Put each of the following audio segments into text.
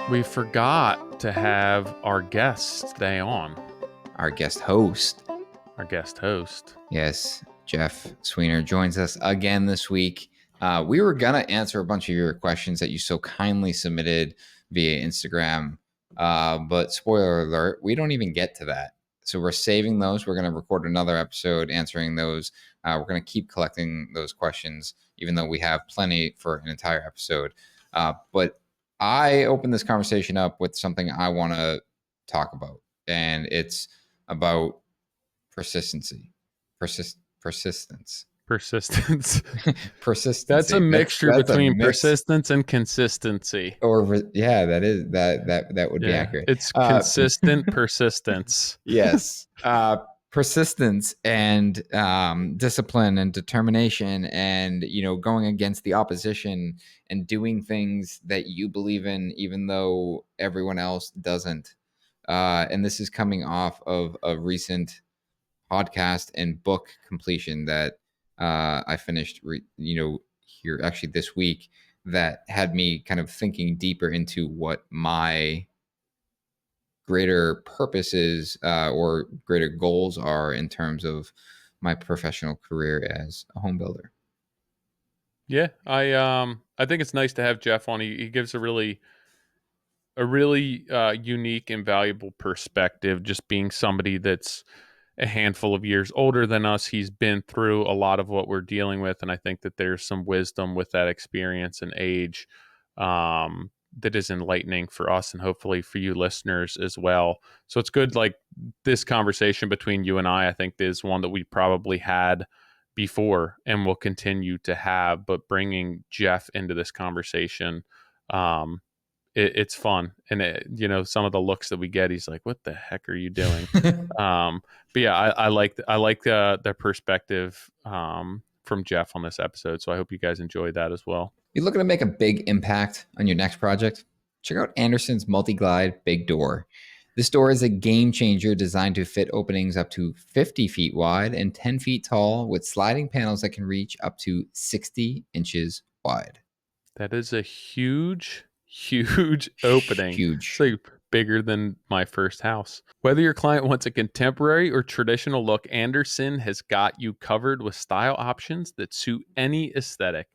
We forgot to have our guest stay on. Our guest host. Yes, Jeff Sweenor joins us again this week. We were going to answer a bunch of your questions that you so kindly submitted via Instagram. But spoiler alert, we don't even get to that. So we're saving those. We're going to record another episode answering those. We're going to keep collecting those questions, even though we have plenty for an entire episode. But I opened this conversation up with something I want to talk about, and it's about persistence. Persistence. Persistence. That's a mixture That's between persistence and consistency. That would be accurate. It's consistent persistence. Yes. Persistence and discipline and determination and, going against the opposition and doing things that you believe in, even though everyone else doesn't. And this is coming off of a recent podcast and book completion that I finished, here actually this week, that had me kind of thinking deeper into what my greater purposes or greater goals are in terms of my professional career as a home builder. Yeah, I think it's nice to have Jeff on. He gives a really unique and valuable perspective, just being somebody that's a handful of years older than us. He's been through a lot of what we're dealing with, and I think that there's some wisdom with that experience and age that is enlightening for us and hopefully for you listeners as well. So it's good, like this conversation between you and I think is one that we probably had before and will continue to have, but bringing Jeff into this conversation, it's fun. And some of the looks that we get, he's like, what the heck are you doing? But yeah, I like the perspective from Jeff on this episode. So I hope you guys enjoy that as well. You're looking to make a big impact on your next project? Check out Andersen's Multi-Glide Big Door. This door is a game changer designed to fit openings up to 50 feet wide and 10 feet tall with sliding panels that can reach up to 60 inches wide. That is a huge opening. Huge. It's like bigger than my first house. Whether your client wants a contemporary or traditional look, Andersen has got you covered with style options that suit any aesthetic.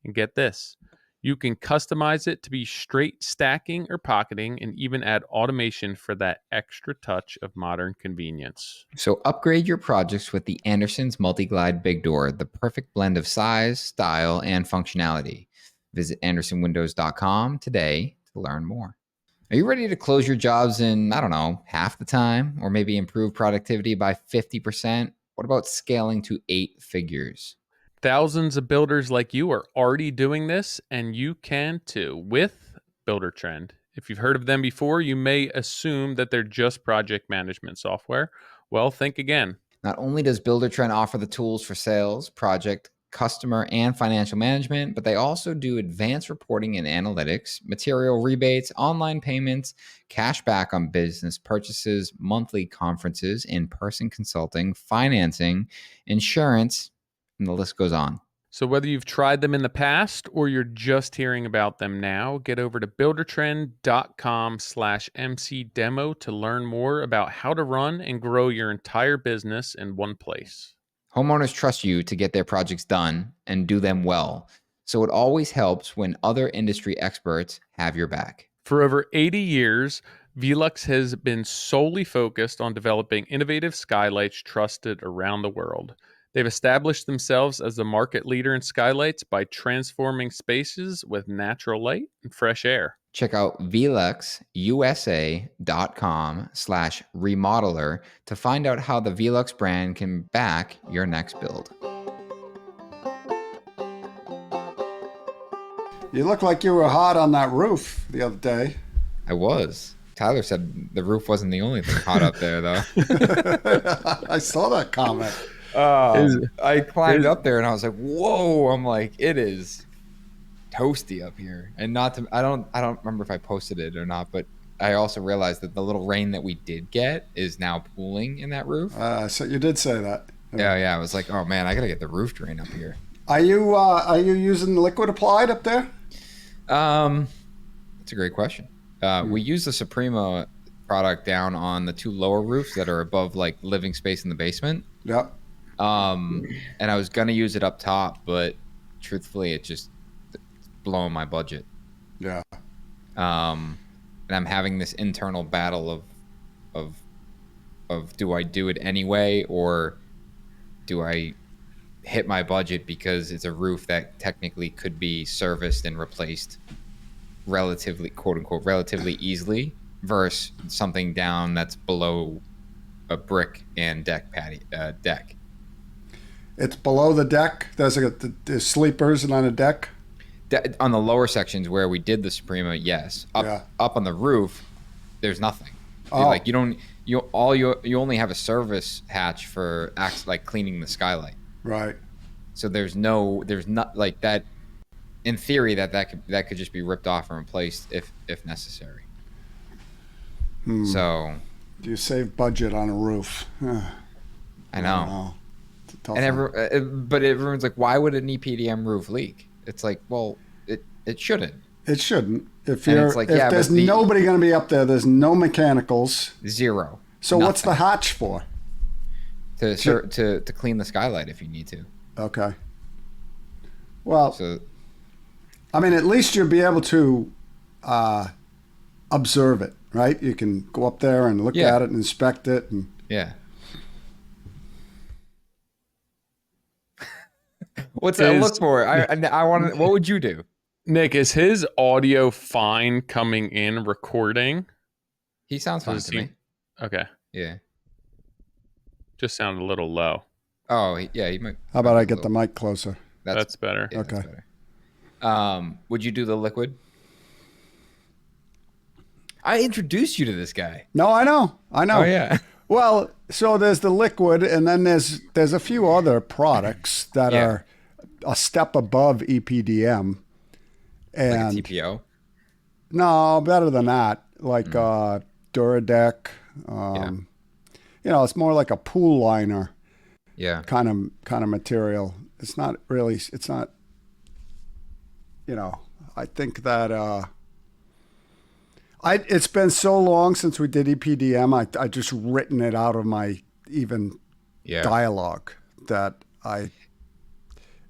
And get this, you can customize it to be straight stacking or pocketing and even add automation for that extra touch of modern convenience. So upgrade your projects with the Andersen's Multi-Glide Big Door, the perfect blend of size, style, and functionality. Visit AndersenWindows.com today to learn more. Are you ready to close your jobs in, half the time, or maybe improve productivity by 50%? What about scaling to 8 figures? Thousands of builders like you are already doing this, and you can too with Buildertrend. If you've heard of them before, you may assume that they're just project management software. Well, think again. Not only does Buildertrend offer the tools for sales, project, customer, and financial management, but they also do advanced reporting and analytics, material rebates, online payments, cash back on business purchases, monthly conferences, in-person consulting, financing, insurance, and the list goes on. So whether you've tried them in the past or you're just hearing about them now, get over to buildertrend.com/MC demo to learn more about how to run and grow your entire business in one place. Homeowners trust you to get their projects done and do them well. So it always helps when other industry experts have your back. For over 80 years, Velux has been solely focused on developing innovative skylights trusted around the world. They've established themselves as the market leader in skylights by transforming spaces with natural light and fresh air. Check out veluxusa.com/remodeler to find out how the Velux brand can back your next build. You look like you were hot on that roof the other day. I was. Tyler said the roof wasn't the only thing hot up there, though. I saw that comment. I climbed up there and I was like, whoa. I'm like, it is toasty up here. And I don't remember if I posted it or not, but I also realized that the little rain that we did get is now pooling in that roof. So you did say that. Yeah. I was like, oh man, I gotta get the roof drain up here. Are you using liquid applied up there? That's a great question. We use the Suprema product down on the 2 lower roofs that are above like living space in the basement. Yep. And I was gonna use it up top, but truthfully, it's blowing my budget. Yeah. And I'm having this internal battle of do I do it anyway, or do I hit my budget because it's a roof that technically could be serviced and replaced relatively, quote unquote, relatively easily, versus something down that's below a brick and deck. It's below the deck. There's sleepers and on a deck. On the lower sections where we did the Suprema, yes. Up on the roof, there's nothing. Oh. Like you only have a service hatch for like cleaning the skylight. Right. So there's not like that. In theory, that could just be ripped off and replaced if necessary. So. Do you save budget on a roof? I know. It's a tough one. But everyone's like, why would an EPDM roof leak? It's like, well, it shouldn't. It shouldn't. If like, there's nobody going to be up there, there's no mechanicals. Zero. So Nothing. What's the hatch for? To clean the skylight if you need to. Okay. Well, I mean, at least you'll be able to observe it, right? You can go up there and look at it and inspect it. And yeah. What's that look for? I want. What would you do? Nick, is his audio fine coming in recording? He sounds fine to me. Okay. Yeah. Just sounded a little low. Oh, yeah. He might. How about I get the mic closer? That's better. Yeah, okay. That's better. Would you do the liquid? I introduced you to this guy. No, I know. Oh yeah. Well, so there's the liquid, and then there's a few other products that are a step above EPDM. And like a TPO? No, better than that. Like Duradeck. It's more like a pool liner. Yeah. Kind of material. It's not. I think that it's been so long since we did EPDM. I just written it out of my even dialogue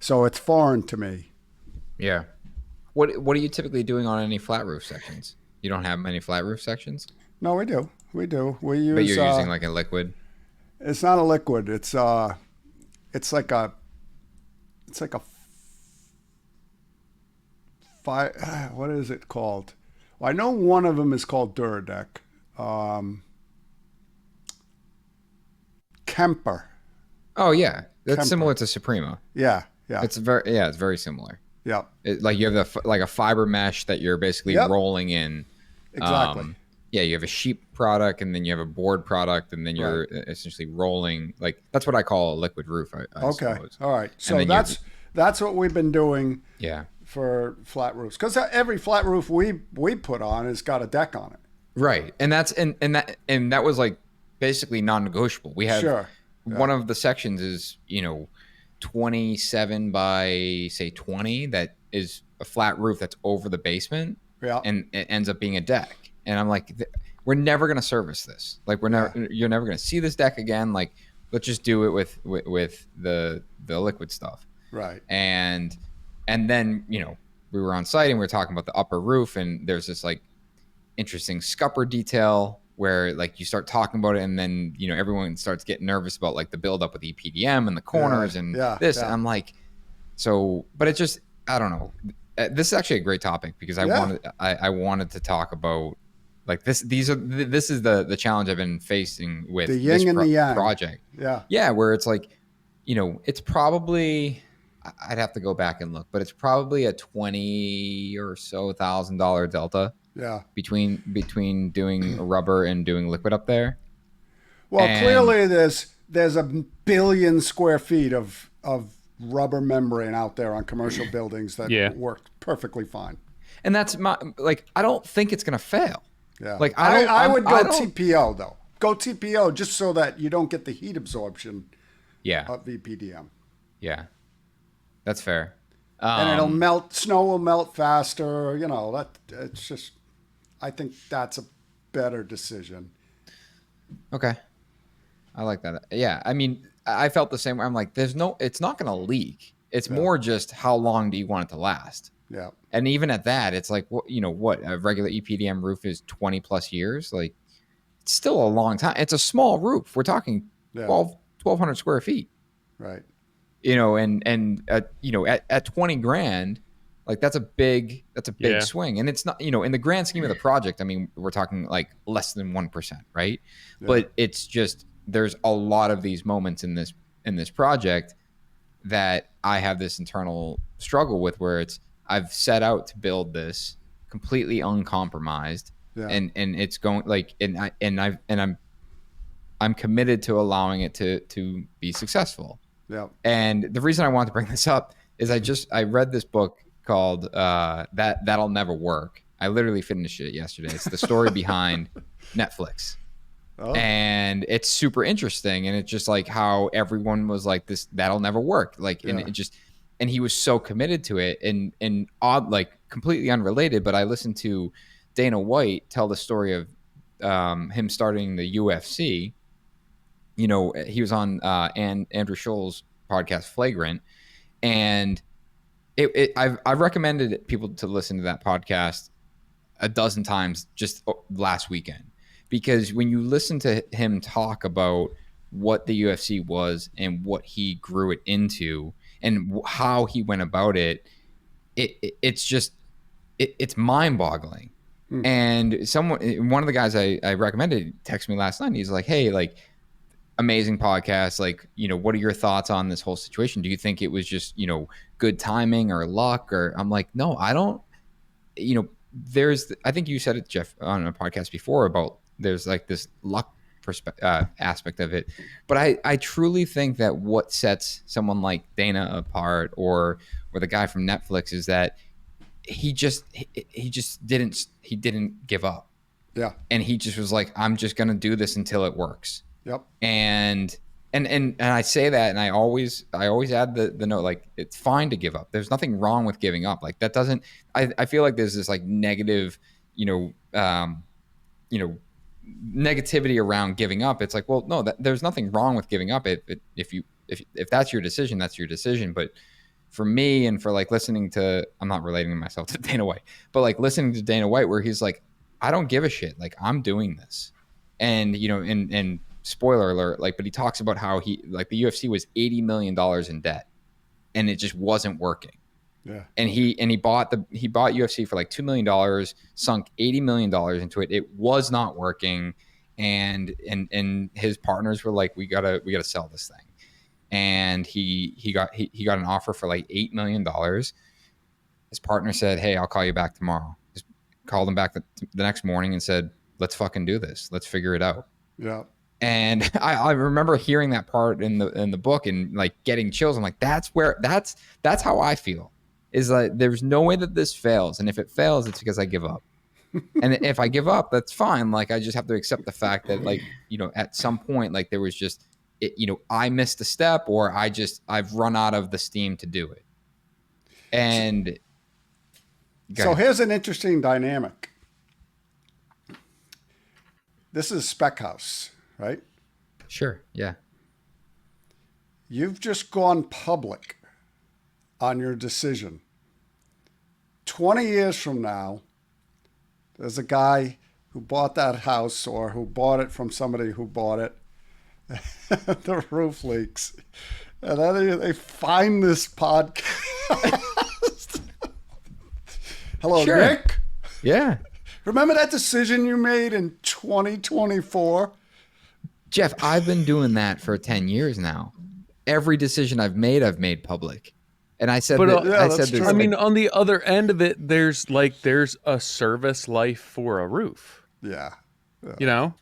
so it's foreign to me. Yeah. What are you typically doing on any flat roof sections? You don't have many flat roof sections? No, we do. We use. But you're using like a liquid. It's not a liquid. It's like a what is it called? Well, I know one of them is called Duradeck. Kemper. Oh yeah, that's Kemper. similar to Suprema. Yeah. It's very similar. Yeah. Like you have like a fiber mesh that you're basically rolling in. Exactly. You have a sheep product, and then you have a board product, and then you're essentially rolling. Like that's what I call a liquid roof. I suppose. All right. So that's what we've been doing. Yeah. For flat roofs, because every flat roof we put on has got a deck on it. Right, and that was like basically non-negotiable. We have one of the sections is 27 by say 20 that is a flat roof that's over the basement. Yeah. And it ends up being a deck. And I'm like, we're never going to service this. Like you're never going to see this deck again. Like let's just do it with the liquid stuff. Right. And then, we were on site and we were talking about the upper roof, and there's this like interesting scupper detail where like you start talking about it, and then, everyone starts getting nervous about like the buildup with EPDM and the corners and this. And I'm like, but it's just, I don't know. This is actually a great topic because I wanted to talk about like this. This is the challenge I've been facing with the yin and the yang project. Yeah. Yeah. Where it's like, it's probably, I'd have to go back and look, but it's probably a $20,000 or so delta. Yeah. Between doing rubber and doing liquid up there. Well, clearly there's a billion square feet of rubber membrane out there on commercial buildings that work perfectly fine. And that's I don't think it's gonna fail. Yeah. Like I would go TPO though. Go TPO just so that you don't get the heat absorption. Of EPDM. Yeah. That's fair. And it'll melt. Snow will melt faster. It's just I think that's a better decision. Okay. I like that. Yeah. I mean, I felt the same way. I'm like, it's not going to leak. It's more just how long do you want it to last? Yeah. And even at that, it's like, what a regular EPDM roof is 20 plus years. Like, it's still a long time. It's a small roof. We're talking 1,200 square feet. Right. And at 20 grand, like that's a big swing. And it's not, in the grand scheme of the project, I mean, we're talking like less than 1%, right? Yeah. But it's just, there's a lot of these moments in this project that I have this internal struggle with, where I've set out to build this completely uncompromised, and it's going like, I'm committed to allowing it to be successful. Yeah. And the reason I wanted to bring this up is I read this book called That'll Never Work. I literally finished it yesterday. It's the story behind Netflix. Oh. And it's super interesting. And it's just like how everyone was like, that'll never work. Like, and and he was so committed to it, and odd, like completely unrelated. But I listened to Dana White tell the story of him starting the UFC. He was on Andrew Scholl's podcast, Flagrant, and I've recommended people to listen to that podcast a dozen times just last weekend, because when you listen to him talk about what the UFC was and what he grew it into and how he went about it, it's mind-boggling. And one of the guys I recommended texted me last night, and he's like, hey, like, amazing podcast. Like, what are your thoughts on this whole situation? Do you think it was just, good timing or luck? Or I'm like, no, I don't, I think you said it, Jeff, on a podcast before about there's like this luck aspect of it. But I truly think that what sets someone like Dana apart or the guy from Netflix is that he didn't give up. Yeah. And he just was like, I'm just going to do this until it works. Yep. And I say that, and I always add the note, like, it's fine to give up. There's nothing wrong with giving up. Like, that doesn't, I feel like there's this like negative, negativity around giving up. It's like, well, no, there's nothing wrong with giving up. If that's your decision, that's your decision. But for me, and for like listening to, I'm not relating myself to Dana White, but like listening to Dana White, where he's like, I don't give a shit. Like, I'm doing this. And, and spoiler alert, like, but he talks about how the UFC was $80 million in debt, and it just wasn't working. Yeah. And he bought UFC for like $2 million, sunk $80 million into it. It was not working. And his partners were like, we gotta sell this thing. And he got an offer for like $8 million. His partner said, hey, I'll call you back tomorrow. Just called him back the next morning and said, let's fucking do this. Let's figure it out. Yeah. And I remember hearing that part in the book and like getting chills. I'm like, that's how I feel, is like, there's no way that this fails. And if it fails, it's because I give up. And if I give up, that's fine. Like, I just have to accept the fact that, like, at some point, like, there was just, I missed a step, or I've run out of the steam to do it. And so here's an interesting dynamic. This is Spec House, right? Sure. Yeah. You've just gone public on your decision. 20 years from now, there's a guy who bought that house, or who bought it from somebody who bought it. The roof leaks. And then they find this podcast. Hello, sure. Nick. Yeah. Remember that decision you made in 2024? Jeff, I've been doing that for 10 years now. Every decision I've made public. And I said, I mean, on the other end of it, there's a service life for a roof. Yeah.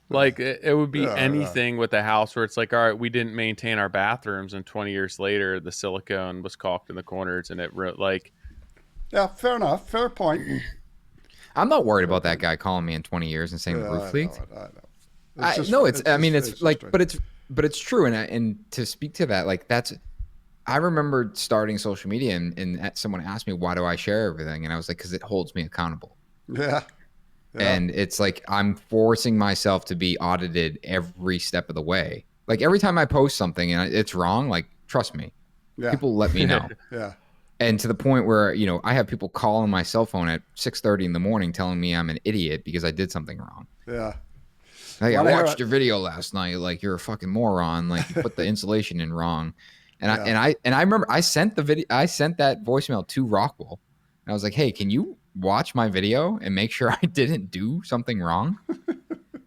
Like it would be anything with a house where it's like, all right, we didn't maintain our bathrooms, and 20 years later, the silicone was caulked in the corners, and yeah, fair enough. Fair point. I'm not worried about that guy calling me in 20 years and saying the roof leaked. I know. But it's true. And to speak to that, like, I remember starting social media and someone asked me, why do I share everything? And I was like, because it holds me accountable. Yeah. Yeah. And it's like I'm forcing myself to be audited every step of the way. Like every time I post something and it's wrong, like trust me, Yeah. people let me know. Yeah. And to the point where, I have people calling my cell phone at 6:30 in the morning telling me I'm an idiot because I did something wrong. Yeah. Like, I Want to hear watched it? your video last night. Like, you're a fucking moron. Like, you put the insulation in wrong. And Yeah. I remember I sent that voicemail to Rockwell. And I was like, hey, can you watch my video and make sure I didn't do something wrong?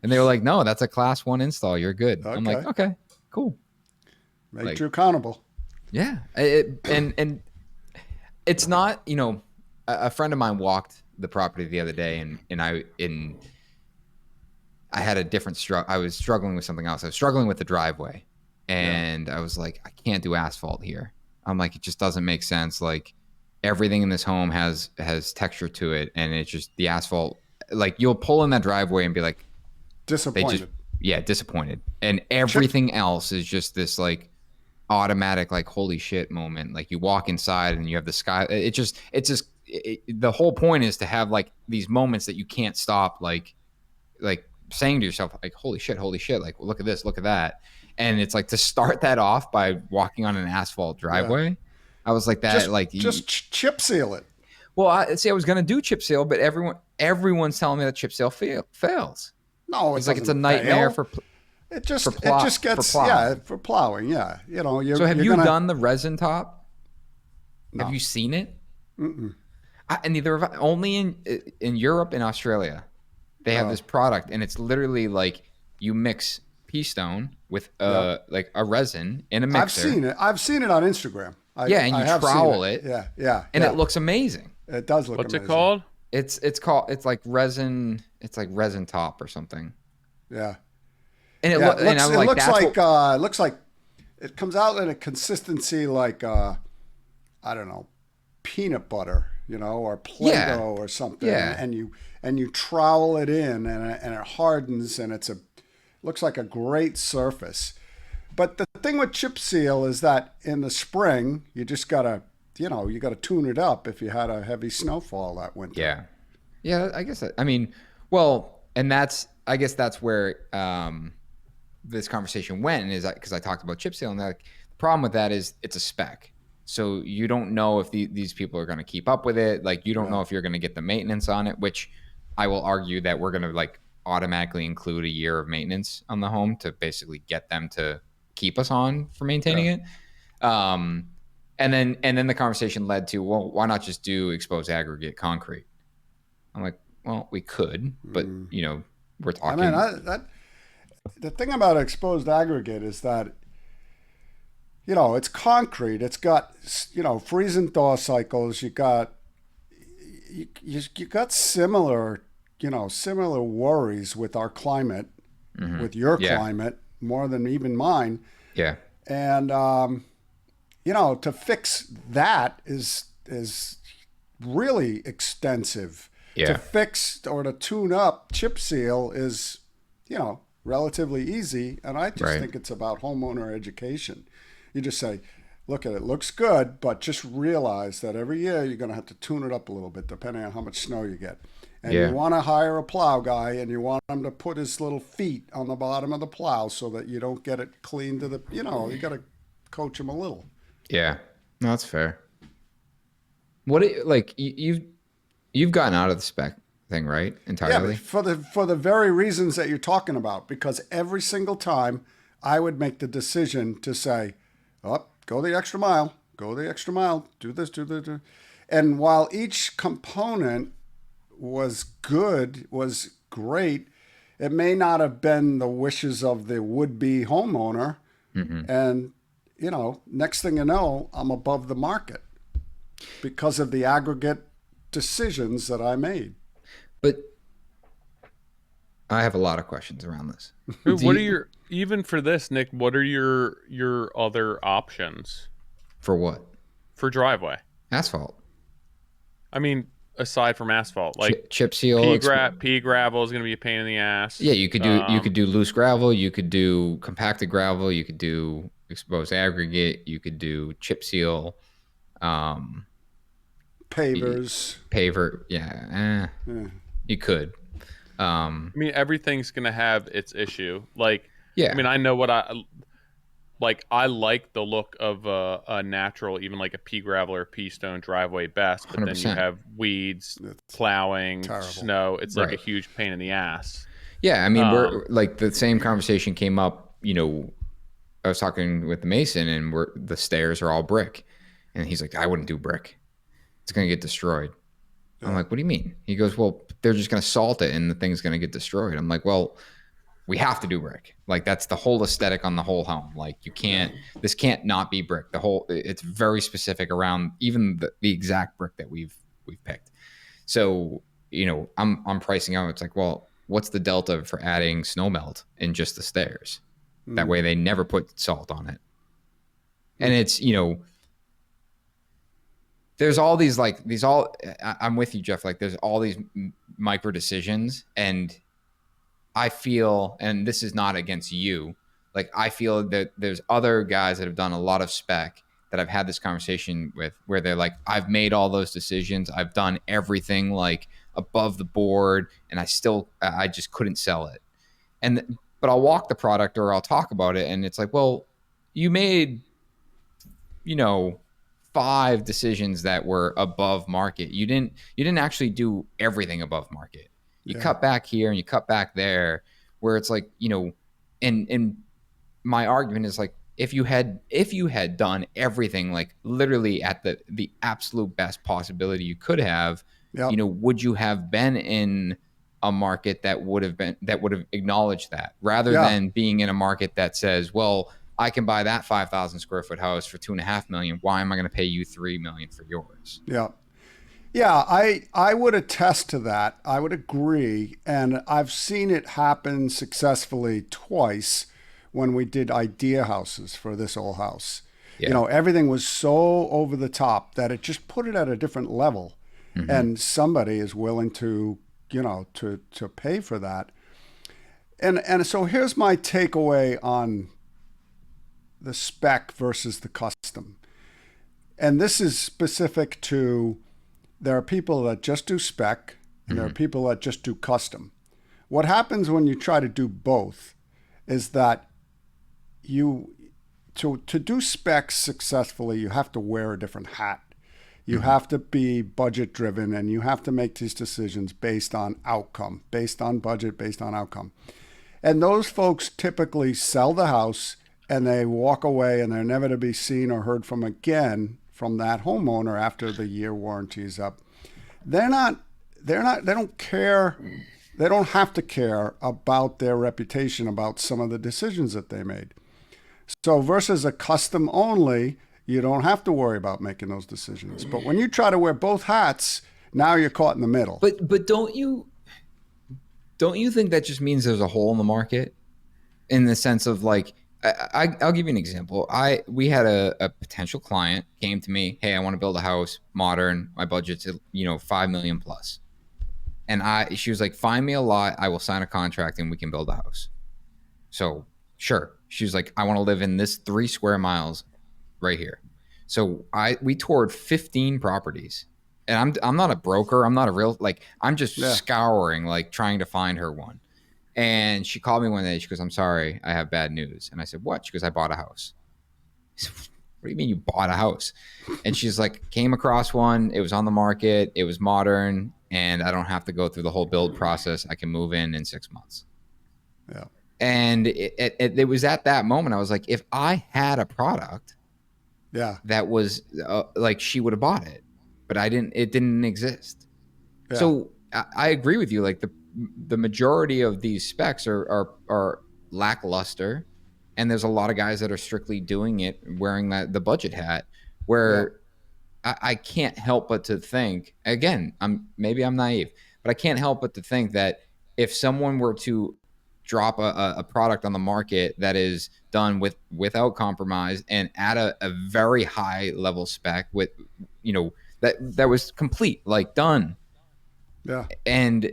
And they were like, no, that's a class 1 install. You're good. I'm like, Okay. okay, cool. Make you accountable. Yeah. And it's not, a friend of mine walked the property the other day and I had a different struggle. I was struggling with something else. I was struggling with the driveway, and I was like, I can't do asphalt here. I'm like, it just doesn't make sense. Like everything in this home has texture to it, and it's just the asphalt. Like you'll pull in that driveway and be like, Disappointed. disappointed. And everything else is just this like automatic, like holy shit moment. Like you walk inside and you have the sky. The whole point is to have like these moments that you can't stop, like saying to yourself like holy shit, like look at this, look at that. And it's like to start that off by walking on an asphalt driveway. Yeah. I was like that, just chip seal it. Well, I was gonna do chip seal, but everyone's telling me that chip seal fails. No, it's like it's a nightmare fail. It just gets for plowing. Yeah, So have you done the resin top? No. Have you seen it? Only in Europe and Australia. They have this product, and it's literally like you mix pea stone with like a resin in a mixer. I've seen it on Instagram. And you trowel it. Yeah. And it looks amazing. It does look What's amazing. It called? It's like resin. It's like resin top or something. Yeah. And it looks like it comes out in a consistency like I don't know, peanut butter, or Play-Doh or something. Yeah. And you trowel it in, and it hardens, and looks like a great surface. But the thing with chip seal is that in the spring, you just gotta, you gotta tune it up if you had a heavy snowfall that winter. Yeah. Yeah, I guess. I guess that's where this conversation went, is because I talked about chip seal, and the problem with that is it's a spec. So you don't know if these people are going to keep up with it. Like you don't know if you're going to get the maintenance on it, which I will argue that we're going to like automatically include a year of maintenance on the home to basically get them to keep us on for maintaining it. And then the conversation led to, well, why not just do exposed aggregate concrete? I'm like, well, we could, but we're talking. The thing about exposed aggregate is that, it's concrete. It's got, freeze and thaw cycles. You got similar, similar worries with our climate, with your climate, more than even mine. Yeah. And, to fix that is really extensive. Yeah. To fix or to tune up chip seal is, relatively easy. And I just think it's about homeowner education. You just say, look, it looks good, but just realize that every year you're going to have to tune it up a little bit depending on how much snow you get. And you want to hire a plow guy, and you want him to put his little feet on the bottom of the plow so that you don't get it clean to the, you got to coach him a little. Yeah, no, that's fair. You've gotten out of the spec thing, right? Entirely. Yeah, for the very reasons that you're talking about, because every single time I would make the decision to say, go the extra mile, do this, do that. And while each component was great, it may not have been the wishes of the would-be homeowner. And, next thing you know, I'm above the market because of the aggregate decisions that I made. But I have a lot of questions around this. Even for this, Nick, what are your other options? For what? For driveway. Asphalt. I mean, aside from asphalt, like chip seal, pea gravel is going to be a pain in the ass. Yeah, you could do loose gravel, you could do compacted gravel, you could do exposed aggregate, you could do chip seal, pavers. You could. Um, I mean, everything's gonna have its issue. Like, I yeah, mean, I know what I like. I like the look of a natural, even like a pea gravel or pea stone driveway best. But then you 100%. have weeds, It's plowing, terrible. snow. It's like a Right. huge pain in the ass. Yeah, I mean, Um, we're like the same conversation came up. I was talking with the mason, and the stairs are all brick, and he's like, "I wouldn't do brick. It's gonna get destroyed." I'm Yeah. like, "What do you mean?" He goes, "Well, they're just gonna salt it, and the thing's gonna get destroyed." I'm like, "Well, we have to do brick. Like that's the whole aesthetic on the whole home. Like you Yeah. can't. This can't not be brick. It's very specific around even the exact brick that we've picked. So I'm pricing out. It's like, well, what's the delta for adding snow melt in just the stairs? That way they never put salt on it. And it's there's all these like these all. I'm with you, Jeff. Like there's all these micro decisions, and I feel, and this is not against you, like I feel that there's other guys that have done a lot of spec that I've had this conversation with where they're like, I've made all those decisions. I've done everything like above the board and I just couldn't sell it. But I'll walk the product or I'll talk about it. And it's like, well, you made, you know, 5 decisions that were above market. You didn't actually do everything above market. You Yeah. cut back here and you cut back there, where it's like, and my argument is like if you had done everything like literally at the absolute best possibility you could have, Yep. would you have been in a market that would have acknowledged that rather Yeah. than being in a market that says, well, I can buy that 5,000 square foot house for 2.5 million. Why am I going to pay you 3 million for yours? Yeah. Yeah, I would attest to that. I would agree. And I've seen it happen successfully twice when we did idea houses for this old house. Yeah. Everything was so over the top that it just put it at a different level. Mm-hmm. And somebody is willing to, to pay for that. And so here's my takeaway on the spec versus the custom. And this is specific to there are people that just do spec and there are Mm-hmm. people that just do custom. What happens when you try to do both is that you to do specs successfully, you have to wear a different hat. You Mm-hmm. have to be budget driven and you have to make these decisions based on outcome, based on budget, based on outcome. And those folks typically sell the house and they walk away and they're never to be seen or heard from again from that homeowner after the year warranty is up. They don't care. They don't have to care about their reputation, about some of the decisions that they made. So versus a custom only, you don't have to worry about making those decisions. But when you try to wear both hats, now you're caught in the middle. But don't you think that just means there's a hole in the market in the sense of like I'll give you an example. We had a potential client came to me, hey, I want to build a house, modern. My budget's 5 million plus, and she was like, find me a lot, I will sign a contract, and we can build a house. So sure, she was like, I want to live in this 3 square miles right here. So we toured 15 properties, and I'm not a broker, I'm not a real like I'm just Yeah. scouring like trying to find her one. And she called me one day. She goes, I'm sorry, I have bad news. And I said, what? She goes, I bought a house. I said, what do you mean you bought a house? And she's like, came across one. It was on the market. It was modern. And I don't have to go through the whole build process. I can move in 6 months. Yeah. And it was at that moment I was like, if I had a product Yeah. that was like, she would have bought it. But it didn't exist. Yeah. So I agree with you. Like the majority of these specs are lackluster, and there's a lot of guys that are strictly doing it wearing the budget hat. Yeah. Where I can't help but to think again. Maybe I'm naive, but I can't help but to think that if someone were to drop a product on the market that is done without compromise and at a very high level spec with that was complete, like done, Yeah. and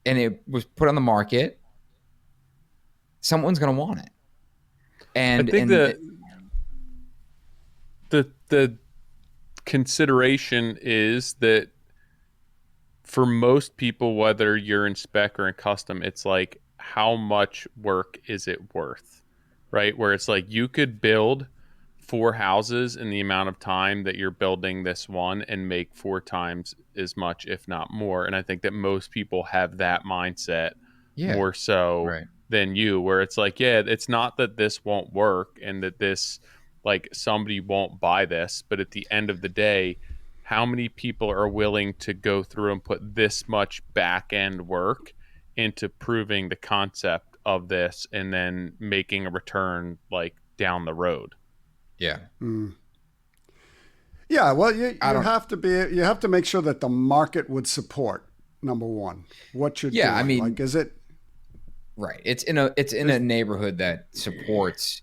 it was put on the market, someone's going to want it. I And think and the consideration is that for most people, whether you're in spec or in custom, it's like, how much work is it worth? Right? Where it's like you could build 4 houses in the amount of time that you're building this one and make 4 times as much, if not more. And I think that most people have that mindset Yeah. more so Right. than you, where it's like, yeah, it's not that this won't work and that this, like, somebody won't buy this, but at the end of the day, how many people are willing to go through and put this much back end work into proving the concept of this and then making a return like down the road? Yeah. Yeah, well, you I don't. have to be, you have to make sure that the market would support, number one, what you're Yeah. I doing. Like, mean, is it, right. It's in a neighborhood that supports,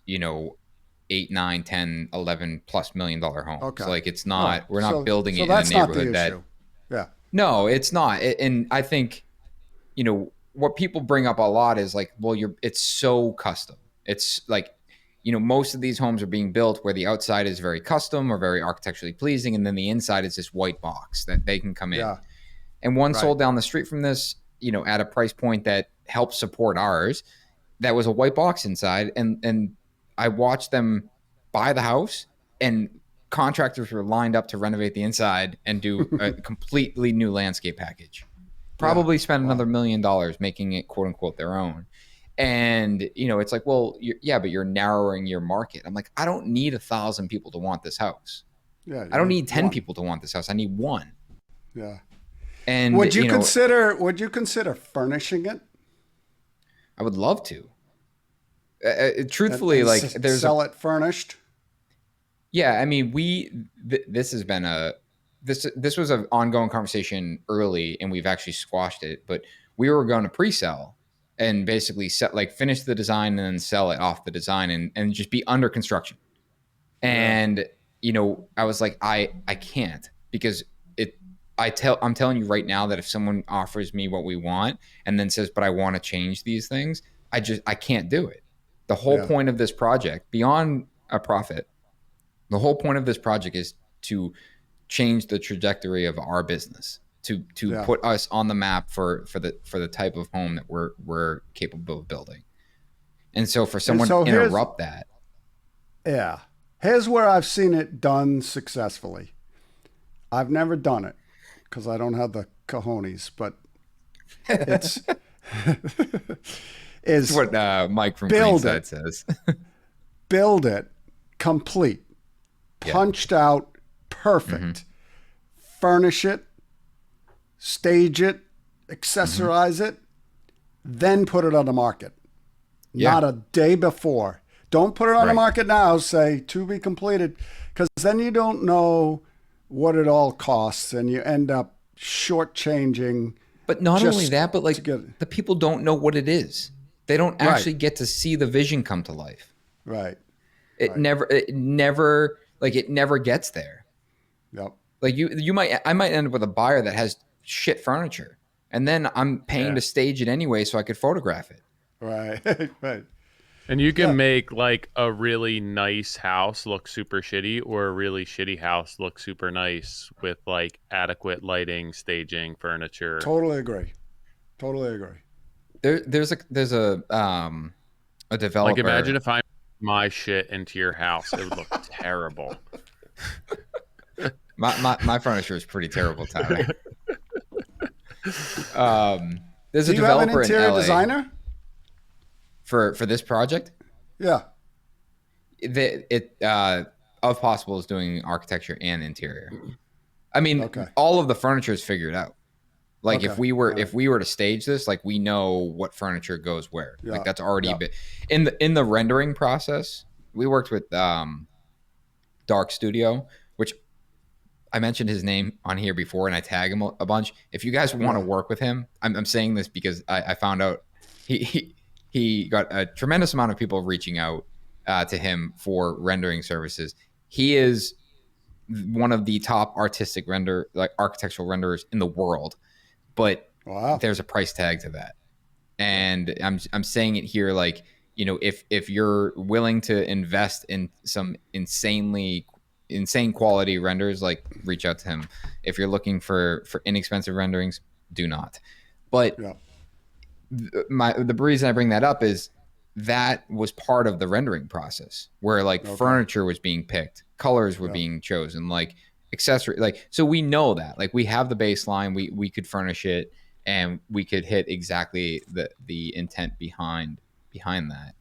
8, 9, 10, 11 plus $1 million homes. okay. Like it's Oh, not, we're not building so it in a that's not the neighborhood that, issue. Yeah. no, it's not. And I think, what people bring up a lot is like, well, it's so custom. It's like, most of these homes are being built where the outside is very custom or very architecturally pleasing. And then the inside is this white box that they can come in. Yeah. And one Right. sold down the street from this, at a price point that helps support ours. That was a white box inside. And I watched them buy the house, and contractors were lined up to renovate the inside and do a completely new landscape package. Probably spend another $1 million making it quote unquote their own. And, it's like, well, but you're narrowing your market. I'm like, I don't need 1,000 people to want this house. Yeah. I don't need 10 one. people to want this house. I need one. Yeah. And would you consider furnishing it? I would love to. Truthfully, and like there's sell it furnished. Yeah, I mean, this has been this was an ongoing conversation early, and we've actually squashed it. But we were going to pre-sell and basically finish the design and then sell it off the design and just be under construction. And I was like, I can't, because I'm telling you right now that if someone offers me what we want and then says, but I want to change these things, I can't do it. The whole point of this project, beyond a profit, the whole point of this project is to change the trajectory of our business, to put us on the map for the type of home that we're capable of building. And so for someone to interrupt that. Yeah. Here's where I've seen it done successfully. I've never done it because I don't have the cojones, but it's is what Mike from Greenside says. Build it complete, punched out, perfect. Furnish it, stage it, accessorize it, then put it on the market. Not a day before. Don't put it on the market now. Say to be completed, because then you don't know what it all costs, and you end up shortchanging. But not only that, but like the people don't know what it is. They don't actually get to see the vision come to life. Right. It never gets there. Yep. Like I might end up with a buyer that has shit furniture, and then I'm paying to stage it anyway so I could photograph it. Right. Right. And you can make like a really nice house look super shitty, or a really shitty house look super nice with like adequate lighting, staging, furniture. Totally agree. There's a developer. Like, imagine if I my shit into your house, it would look terrible. My furniture is pretty terrible, Tyler. There's Do a you have an developer interior in LA designer? for this project. Yeah. Of Possible is doing architecture and interior. I mean, all of the furniture is figured out. Like if we were to stage this, like we know what furniture goes where. Like that's already been in the rendering process. We worked with Dark Studio, which I mentioned his name on here before, and I tag him a bunch. If you guys want to work with him, I'm saying this because I found out he got a tremendous amount of people reaching out to him for rendering services. He is one of the top architectural renderers in the world, but there's a price tag to that. And I'm saying it here, like, if you're willing to invest in some insane quality renders, like reach out to him. If you're looking for inexpensive renderings, do not. But Yeah. the reason I bring that up is that was part of the rendering process where like Okay. furniture was being picked, colors were Yeah. being chosen, like accessory, like, so we know that, like, we have the baseline, we could furnish it, and we could hit exactly the intent behind that.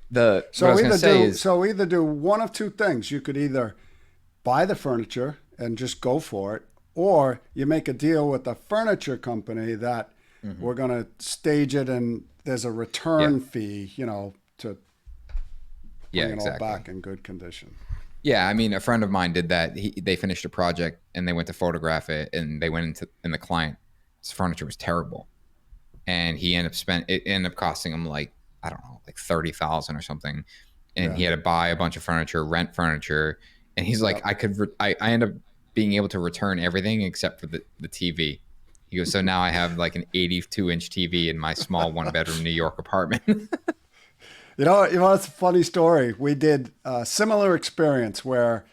What I was going to say is, Either do one of two things. You could either buy the furniture and just go for it, or you make a deal with the furniture company that we're going to stage it and there's a return fee, to bring it all back in good condition. Yeah, I mean, a friend of mine did that. They finished a project and they went to photograph it, and they went and the client's furniture was terrible, and it ended up costing him like, I don't know, like 30,000 or something, and he had to buy a bunch of furniture, rent furniture, and he's like, I end up being able to return everything except for the TV. He goes, so now I have like an 82-inch TV in my small 1-bedroom New York apartment. It's a funny story. We did a similar experience where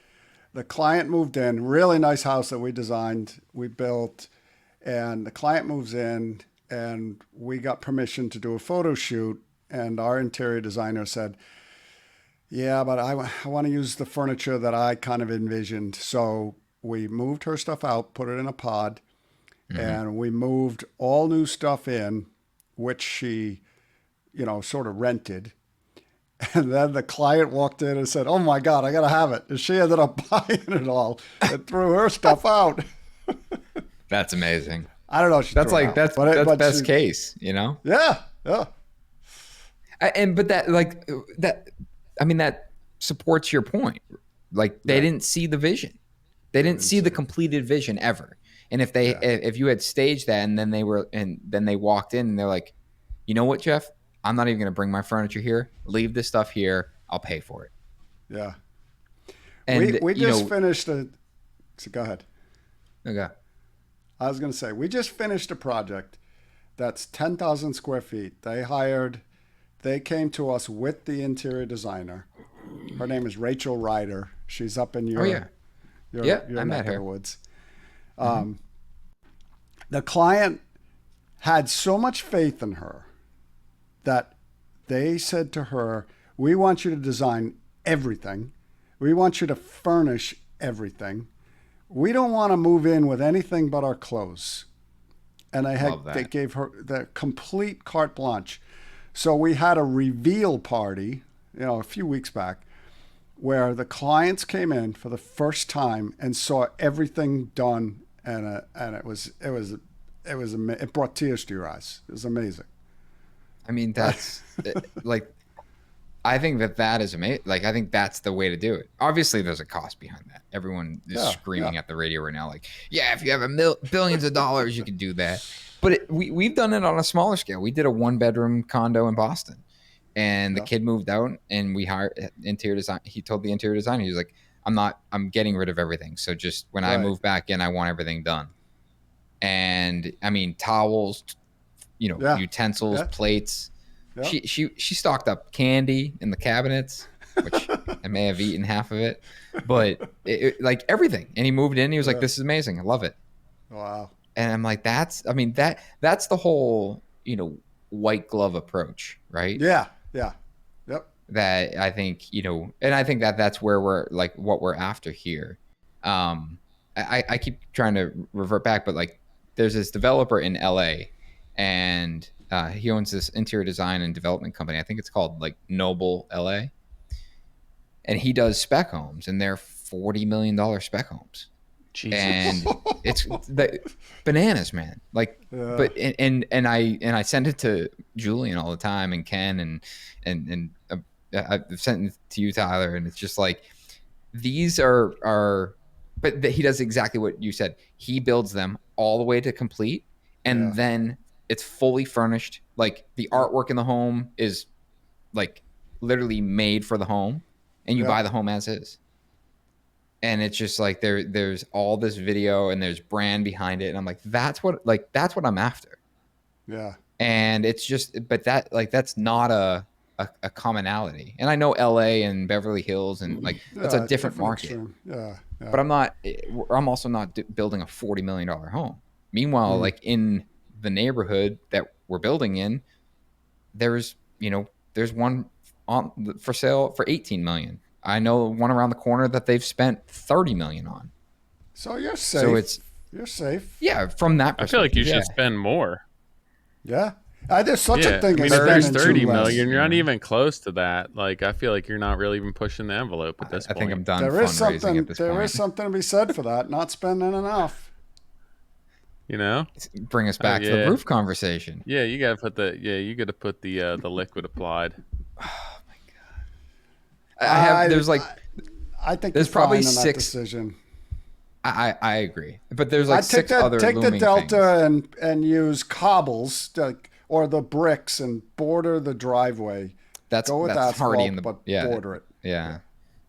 the client moved in, really nice house that we designed, we built, and the client moves in, and we got permission to do a photo shoot, and our interior designer said, yeah, but I want to use the furniture that I kind of envisioned. So we moved her stuff out, put it in a pod, and we moved all new stuff in, which she, sort of rented. And then the client walked in and said, oh my God, I got to have it. And she ended up buying it all and threw her stuff out. That's amazing. I don't know. That's like, that's best case, Yeah. Yeah. But that supports your point. Like, they didn't see the vision. They didn't see the completed vision ever. And if you had staged that and then they walked in and they're like, you know what, Jeff? I'm not even going to bring my furniture here. Leave this stuff here. I'll pay for it. Yeah. And we just finished so go ahead. Okay. I was going to say, we just finished a project that's 10,000 square feet. They came to us with the interior designer. Her name is Rachel Ryder. She's up in your I met her. Woods. The client had so much faith in her that they said to her, we want you to design everything. We want you to furnish everything. We don't want to move in with anything but our clothes. And they gave her the complete carte blanche. So we had a reveal party, a few weeks back, where the clients came in for the first time and saw everything done, and it brought tears to your eyes. It was amazing. I mean, that's like, I think that is amazing. Like, I think that's the way to do it. Obviously, there's a cost behind that. Everyone is screaming at the radio right now, like, yeah, if you have billions of dollars, you can do that. But we've done it on a smaller scale. We did a 1-bedroom condo in Boston, and the kid moved out, and we hired interior design. He told the interior designer, he was like, I'm getting rid of everything. So just when I move back in, I want everything done. And I mean, towels, utensils, plates. Yep. She stocked up candy in the cabinets, which I may have eaten half of it, but like everything. And he moved in. He was like, "This is amazing. I love it." Wow. And I'm like, that's the whole white glove approach, right? Yeah. Yeah. Yep. That I think and I think that's where we're like what we're after here. I keep trying to revert back, but like, there's this developer in LA, and he owns this interior design and development company. I think it's called like Noble LA, and he does spec homes, and they're $40 million spec homes. Jesus. And it's the bananas, man. Like, but and I send it to Julian all the time, and Ken, and I've sent it to you, Tyler, and it's just like, these are. But he does exactly what you said. He builds them all the way to complete, and then it's fully furnished. Like, the artwork in the home is like literally made for the home, and you buy the home as is. And it's just like there's all this video and there's brand behind it, and I'm like, that's what I'm after. Yeah. And it's just, but that's not a commonality. And I know LA and Beverly Hills and like that's a different market. Extreme. Yeah. But I'm also not building a $40 million home. Meanwhile, like in the neighborhood that we're building in, there's one for sale for 18 million. I know one around the corner that they've spent 30 million on. So you're safe. So it's you're safe. Yeah, from that perspective. I feel like you yeah. should spend more. Yeah. There's such a thing I as mean, if there's spending 30 too less. million, you're not even close to that. Like, I feel like you're not really even pushing the envelope at this point. I think I'm done There is fundraising something. at this There point. is something to be said for that. Not spending enough. You know, bring us back to the roof conversation. Yeah, you gotta put the liquid applied. Oh my god! I think there's probably fine on 6 that decision. I agree, but there's like take 6 other take the looming delta things. and use cobbles or the bricks and border the driveway. Go with asphalt, already in the but yeah, border it. Yeah,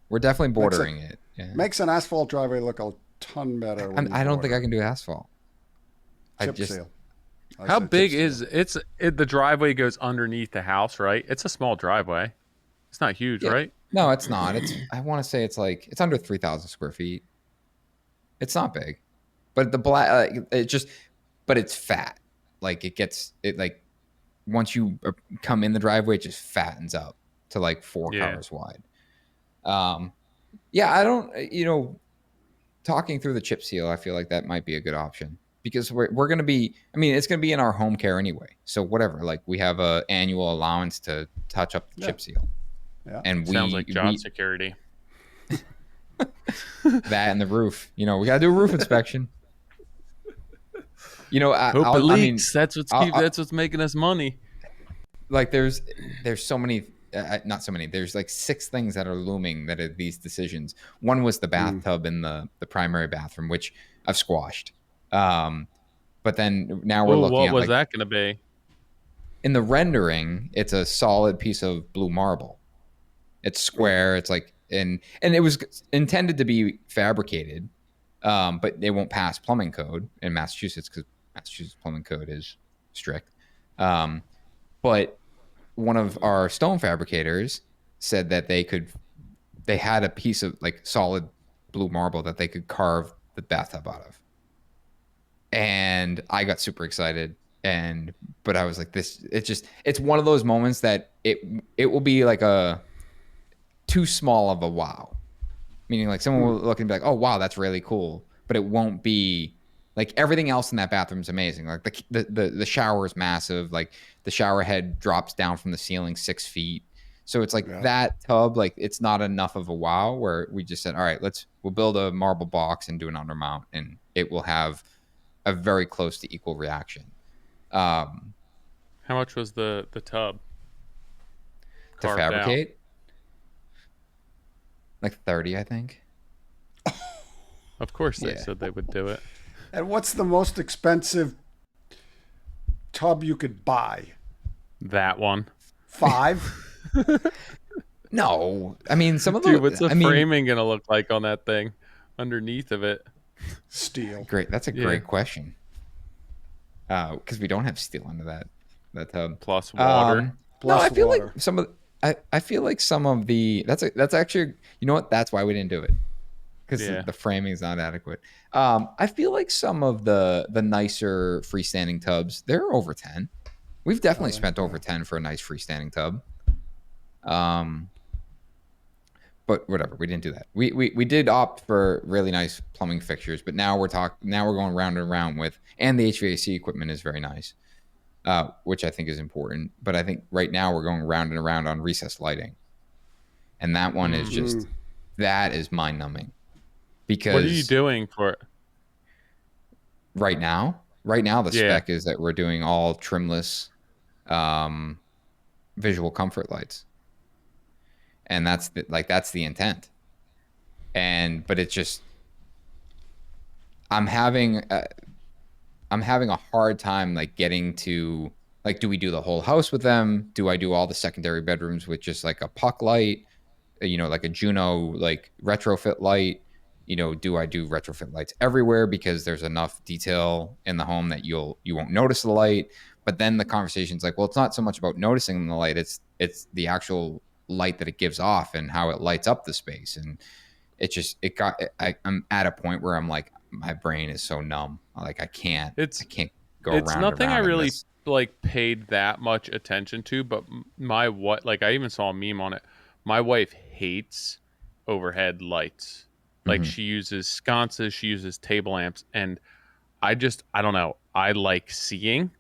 we're definitely bordering it. Yeah. Makes an asphalt driveway look a ton better. I don't think I can do asphalt. Chip seal. How big is the driveway goes underneath the house, right? It's a small driveway. It's not huge, right? No, it's not. I want to say it's under 3,000 square feet. It's not big, but but it's fat. Like like once you come in the driveway, it just fattens up to like 4 cars wide. I don't, talking through the chip seal, I feel like that might be a good option because we're going to be, it's going to be in our home care anyway. So whatever, like we have a annual allowance to touch up the chip seal. Yeah. And sounds like job security. That and the roof, we got to do a roof inspection. Hope it leaks. That's what's making us money. Like there's so many, not so many. There's like 6 things that are looming that are these decisions. One was the bathtub in the primary bathroom, which I've squashed. But then now we're looking at what was that going to be? In the rendering, it's a solid piece of blue marble. It's square. It's like and it was intended to be fabricated, but they won't pass plumbing code in Massachusetts because Massachusetts plumbing code is strict. But one of our stone fabricators said that they had a piece of like solid blue marble that they could carve the bathtub out of. And I got super excited. But I was like, it's one of those moments that it will be like a too small of a wow. Meaning like someone will look and be like, oh wow, that's really cool. But it won't be like everything else in that bathroom is amazing. Like the shower is massive. Like the shower head drops down from the ceiling 6 feet. So it's like that tub, like it's not enough of a wow where we just said, all right, we'll build a marble box and do an undermount and it will have a very close to equal reaction. How much was the tub to fabricate? Out? Like 30, I think. Of course they said they would do it. And what's the most expensive tub you could buy? That one. 5? No. I mean, some of the... Dude, what's the framing going to look like on that thing underneath of it? Steel. Great. That's a great question. Because we don't have steel under that tub. Plus water. I feel like some of... I feel like some of the... That's actually... You know what? That's why we didn't do it. Because the framing is not adequate. I feel like some of the nicer freestanding tubs, they're over 10. We've definitely spent over 10 for a nice freestanding tub. But whatever, we didn't do that. We did opt for really nice plumbing fixtures, but now we're going round and round with, and the HVAC equipment is very nice, which I think is important. But I think right now we're going round and around on recessed lighting, and that one is just that is mind numbing. Because what are you doing for it? Right now the spec is that we're doing all trimless visual comfort lights, and that's the intent. But it's just I'm having a hard time like getting to like, do we do the whole house with them? Do I do all the secondary bedrooms with just like a puck light, like a Juno like retrofit light? Do I do retrofit lights everywhere because there's enough detail in the home that you won't notice the light? But then the conversation's like, well, it's not so much about noticing the light. It's the actual light that it gives off and how it lights up the space. And I'm at a point where I'm like, my brain is so numb. Like I can't go It's round and nothing I round in really this. like paid that much attention to, but my what like I even saw a meme on it. My wife hates overhead lights. Like Mhm. she uses sconces, she uses table lamps, and I don't know. I like seeing,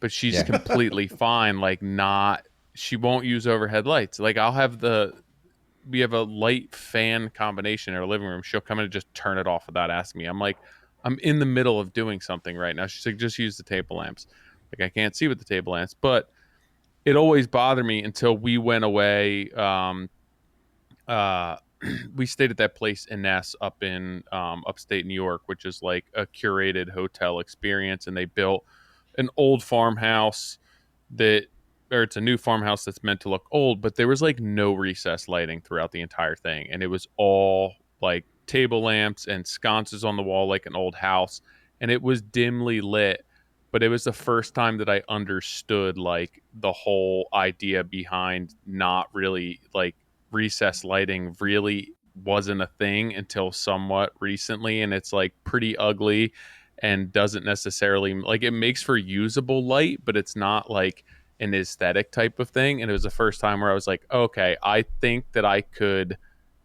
but she's Yeah. completely fine like not she won't use overhead lights. Like I'll have we have a light fan combination in our living room. She'll come in and just turn it off without asking me. I'm like, I'm in the middle of doing something right now. She's like, just use the table lamps. Like I can't see with the table lamps, but it always bothered me until we went away. Uh, we stayed at that place in Ness up in upstate New York, which is like a curated hotel experience, and they built an old farmhouse that or it's a new farmhouse that's meant to look old, but there was like no recessed lighting throughout the entire thing. And it was all like table lamps and sconces on the wall, like an old house. And it was dimly lit, but it was the first time that I understood like the whole idea behind not really like recessed lighting really wasn't a thing until somewhat recently. And it's like pretty ugly and doesn't necessarily like it makes for usable light, but it's not like an aesthetic type of thing. And it was the first time where I was like, okay, I think that I could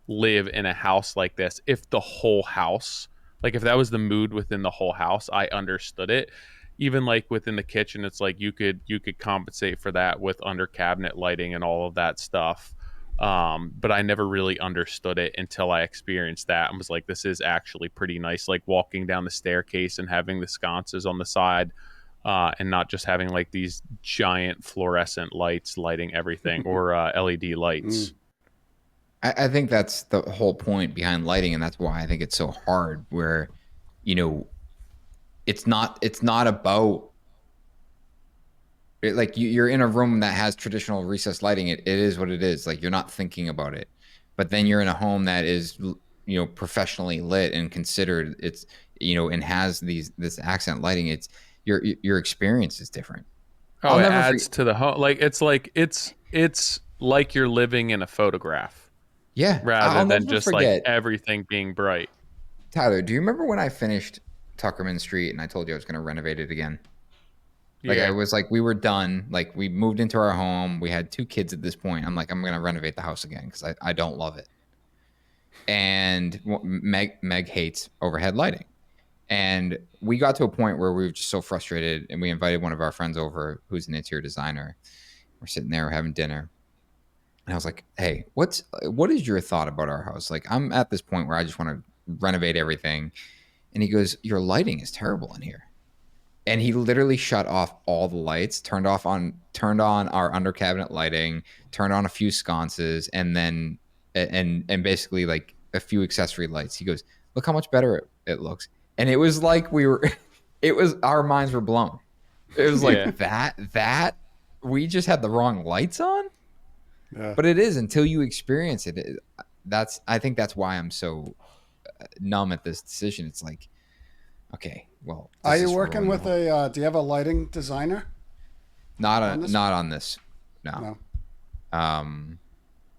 live in a house like this if the whole house, like if that was the mood within the whole house, I understood it. Even like within the kitchen, it's like you could compensate for that with under cabinet lighting and all of that stuff. But I never really understood it until I experienced that and was like, this is actually pretty nice. Like walking down the staircase and having the sconces on the side, and not just having like these giant fluorescent lights lighting everything or LED lights. Mm. I think that's the whole point behind lighting, and that's why I think it's so hard. Where, you know, it's not about like you're in a room that has traditional recessed lighting. It is what it is. Like you're not thinking about it, but then you're in a home that is professionally lit and considered. It's and has this accent lighting. It's your experience is different. Oh, I'll it never forget. adds to the home. Like it's like you're living in a photograph Yeah, rather I'll than never just like forget. everything being bright. Tyler, do you remember when I finished Tuckerman Street and I told you I was going to renovate it again? Like I Yeah. was like, we were done. Like we moved into our home. We had 2 kids at this point. I'm like, I'm going to renovate the house again because I don't love it. And Meg hates overhead lighting. And we got to a point where we were just so frustrated and we invited one of our friends over who's an interior designer. We're sitting there, we're having dinner. And I was like, hey, what is your thought about our house? Like I'm at this point where I just want to renovate everything. And he goes, your lighting is terrible in here. And he literally shut off all the lights, turned on our under cabinet lighting, turned on a few sconces, and then and basically like a few accessory lights. He goes, look how much better it looks. And it was like we were it was our minds were blown. It was Yeah. like that we just had the wrong lights on. Yeah. But it is until you experience it. That's I think that's why I'm so numb at this decision. It's like, okay, well, Are this you is for working ruin the with whole. do you have a lighting designer on this? Not on this. No. No. Um,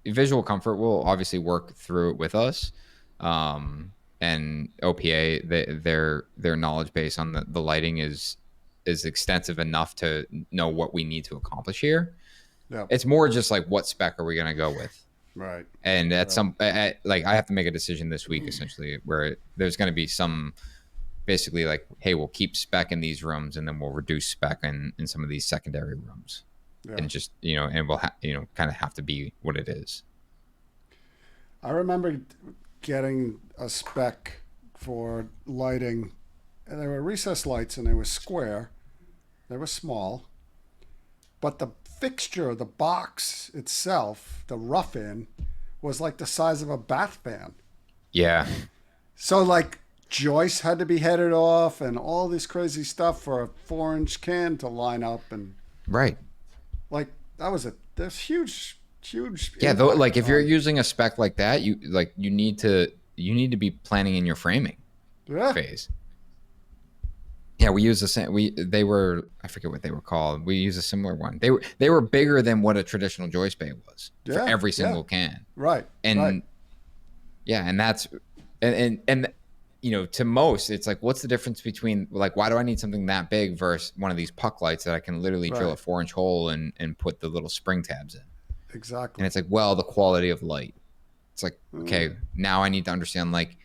Visual Comfort will obviously work through it with us. And OPA, their knowledge base on the lighting is extensive enough to know what we need to accomplish here. Yeah. It's more just like what spec are we going to go with? Right. And Right. like I have to make a decision this week essentially where there's going to be some basically like, hey, we'll keep spec in these rooms and then we'll reduce spec in some of these secondary rooms. Yeah. And just, and we'll kind of have to be what it is. I remember getting a spec for lighting, and they were recessed lights, and they were square. They were small, but the fixture, the box itself, the rough in, was like the size of a bath fan. Yeah. So like joists had to be headed off, and all this crazy stuff for a 4-inch can to line up, and Right. like that was there's huge Yeah, though, like impact if you're on. using a spec like that, you need to be planning in your framing Yeah. phase. Yeah, we use the same. They were, I forget what they were called. We use a similar one. They were bigger than what a traditional joist bay was for Yeah. every Yeah. single can. Right. Right. And yeah, and that's and to most, it's like, what's the difference between, like, why do I need something that big versus one of these puck lights that I can literally drill a 4-inch hole and put the little spring tabs in? Exactly. And it's like, well, the quality of light. It's like, okay, now I need to understand, like,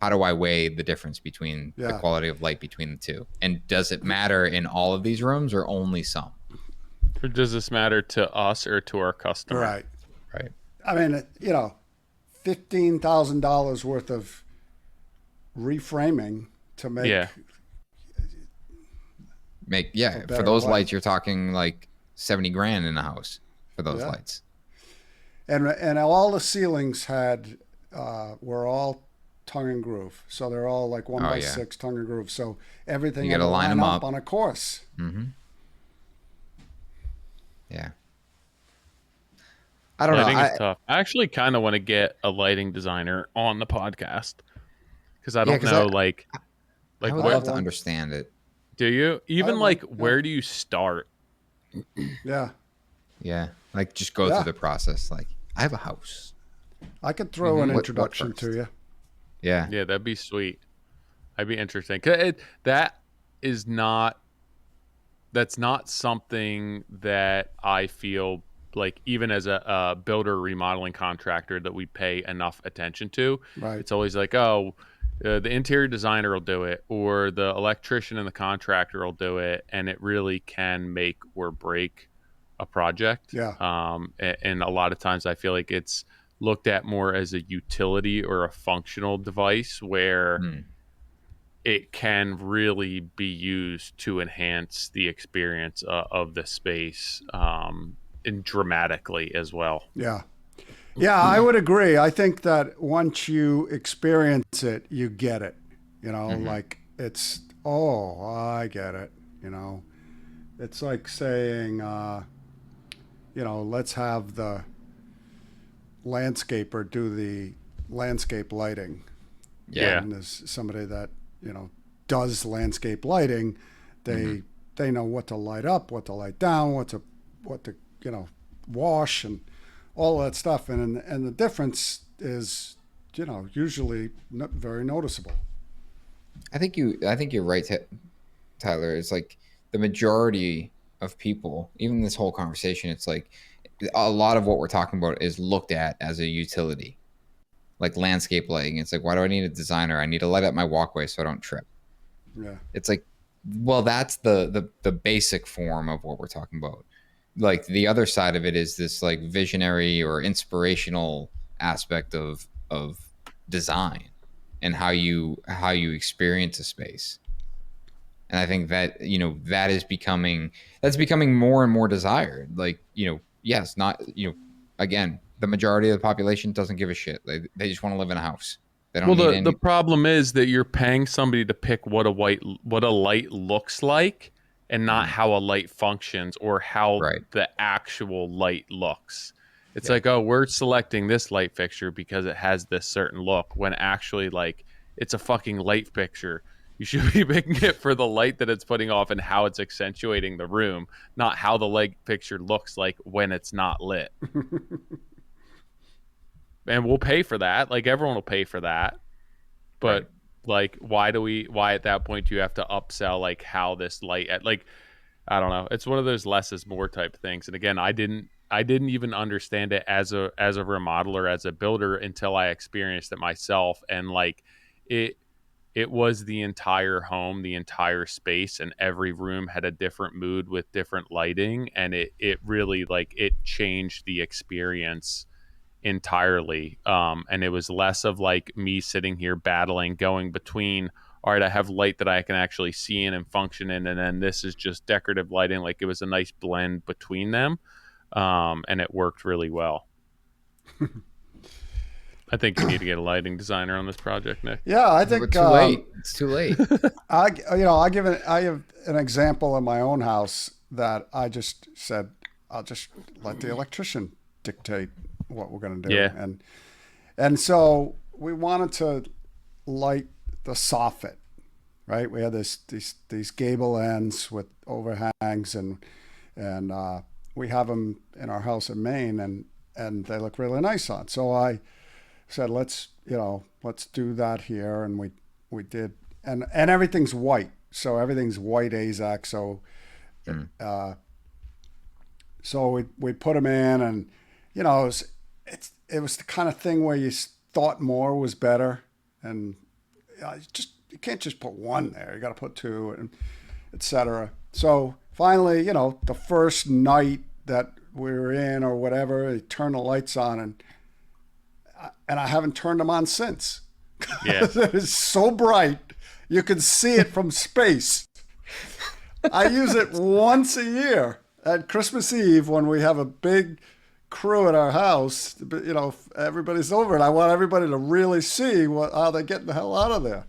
how do I weigh the difference between the quality of light between the two? And does it matter in all of these rooms or only some? Or does this matter to us or to our customer? Right. Right. I mean, $15,000 worth of reframing to make for those lights, you're talking like 70 grand in a house for those lights. And all the ceilings were all tongue and groove, so they're all like 1x6 tongue and groove. So everything you got to line them up on a course. Mm-hmm. Yeah. I don't know. Lighting is tough. I actually kind of want to get a lighting designer on the podcast because I don't know, I would love to understand it. Do you? Even where do you start? Yeah. Yeah. Like, just go through the process. Like, I have a house. I could throw an introduction to you. Yeah. Yeah, that'd be sweet. That'd be interesting. 'Cause that's not something that I feel like, even as a builder remodeling contractor, that we pay enough attention to. Right. It's always like, the interior designer will do it, or the electrician and the contractor will do it, and it really can make or break a project. Yeah. And a lot of times I feel like it's looked at more as a utility or a functional device where it can really be used to enhance the experience of the space, and dramatically as well. Yeah. Yeah, I would agree. I think that once you experience it, you get it. Like it's, I get it. It's like saying, let's have the landscaper do the landscape lighting. Yeah. And there's somebody that, does landscape lighting. They know what to light up, what to light down, what to wash, and all that stuff. And the difference is, usually not very noticeable. I think you're right, Tyler. It's like the majority of people, even this whole conversation, it's like a lot of what we're talking about is looked at as a utility, like landscape lighting. It's like, why do I need a designer? I need to light up my walkway so I don't trip. Yeah. It's like, well, that's the basic form of what we're talking about. Like, the other side of it is this like visionary or inspirational aspect of design and how you experience a space. And I think that, that's becoming more and more desired. Like, yes, not, again, the majority of the population doesn't give a shit. They just want to live in a house. They don't need any... the problem is that you're paying somebody to pick what a light looks like, and not how a light functions or how the actual light looks. It's like, we're selecting this light fixture because it has this certain look, when actually, like, it's a fucking light fixture. You should be picking it for the light that it's putting off and how it's accentuating the room, not how the light fixture looks like when it's not lit. And we'll pay for that. Like, everyone will pay for that. But like, why at that point do you have to upsell, like, how this light like, I don't know. It's one of those less is more type things. And again, I didn't even understand it as a remodeler, as a builder, until I experienced it myself. And like, it was the entire home, the entire space, and every room had a different mood with different lighting. And it really, like, it changed the experience entirely. And it was less of like me sitting here battling, going between, all right, I have light that I can actually see in and function in, and then this is just decorative lighting. Like, it was a nice blend between them. And it worked really well. I think you need to get a lighting designer on this project, Nick. Yeah, I think too late. It's too late. I have an example in my own house that I just said, I'll just let the electrician dictate what we're going to do. Yeah. And so we wanted to light the soffit, right? We had these gable ends with overhangs, and we have them in our house in Maine, and they look really nice on. So I said, let's do that here, and we we did, and everything's white, so everything's white AZAC. So we put them in, and it was the kind of thing where you thought more was better, and you can't just put one there. You got to put two, and etc. So finally, the first night that we were in or whatever, they turned the lights on, and I haven't turned them on since. Yeah. It's so bright, you can see it from space. I use it once a year at Christmas Eve when we have a big crew at our house. Everybody's over, and I want everybody to really see how they're getting the hell out of there.